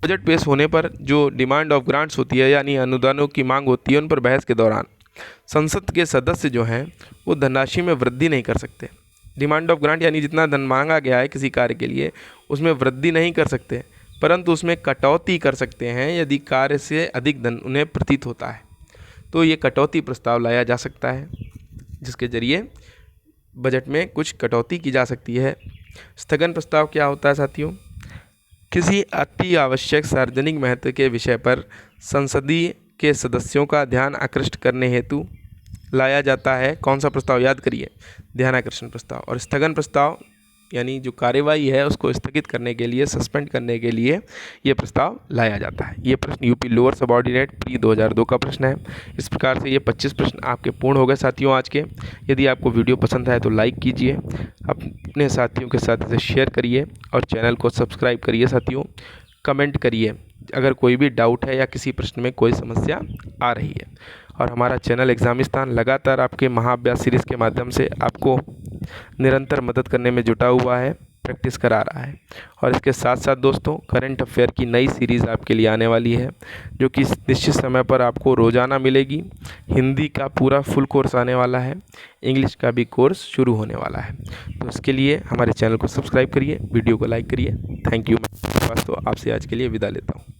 बजट पेश होने पर जो डिमांड ऑफ ग्रांट्स होती है यानी अनुदानों की मांग होती है, उन पर बहस के दौरान संसद के सदस्य जो हैं वो धनराशि में वृद्धि नहीं कर सकते। डिमांड ऑफ ग्रांट यानी जितना धन मांगा गया है किसी कार्य के लिए उसमें वृद्धि नहीं कर सकते, परंतु उसमें कटौती कर सकते हैं यदि कार्य से अधिक धन उन्हें प्रतीत होता है। तो ये कटौती प्रस्ताव लाया जा सकता है जिसके जरिए बजट में कुछ कटौती की जा सकती है। स्थगन प्रस्ताव क्या होता है साथियों? किसी अति आवश्यक सार्वजनिक महत्व के विषय पर संसदीय के सदस्यों का ध्यान आकृष्ट करने हेतु लाया जाता है। कौन सा प्रस्ताव? याद करिए, ध्यानाकर्षण प्रस्ताव। और स्थगन प्रस्ताव यानी जो कार्यवाही है उसको स्थगित करने के लिए, सस्पेंड करने के लिए ये प्रस्ताव लाया जाता है। ये प्रश्न यूपी लोअर सबऑर्डिनेट प्री 2002 का प्रश्न है। इस प्रकार से ये 25 प्रश्न आपके पूर्ण हो गए साथियों आज के। यदि आपको वीडियो पसंद आए तो लाइक कीजिए, अपने साथियों के साथ इसे शेयर करिए और चैनल को सब्सक्राइब करिए साथियों। कमेंट करिए अगर कोई भी डाउट है या किसी प्रश्न में कोई समस्या आ रही है। और हमारा चैनल एग्जामिस्तान लगातार आपके महाअभ्यास सीरीज़ के माध्यम से आपको निरंतर मदद करने में जुटा हुआ है, प्रैक्टिस करा रहा है। और इसके साथ साथ दोस्तों करंट अफेयर की नई सीरीज़ आपके लिए आने वाली है जो कि निश्चित समय पर आपको रोज़ाना मिलेगी। हिंदी का पूरा फुल कोर्स आने वाला है, इंग्लिश का भी कोर्स शुरू होने वाला है। तो इसके लिए हमारे चैनल को सब्सक्राइब करिए, वीडियो को लाइक करिए। Thank you. मैं आपसे आज के लिए विदा लेता हूँ।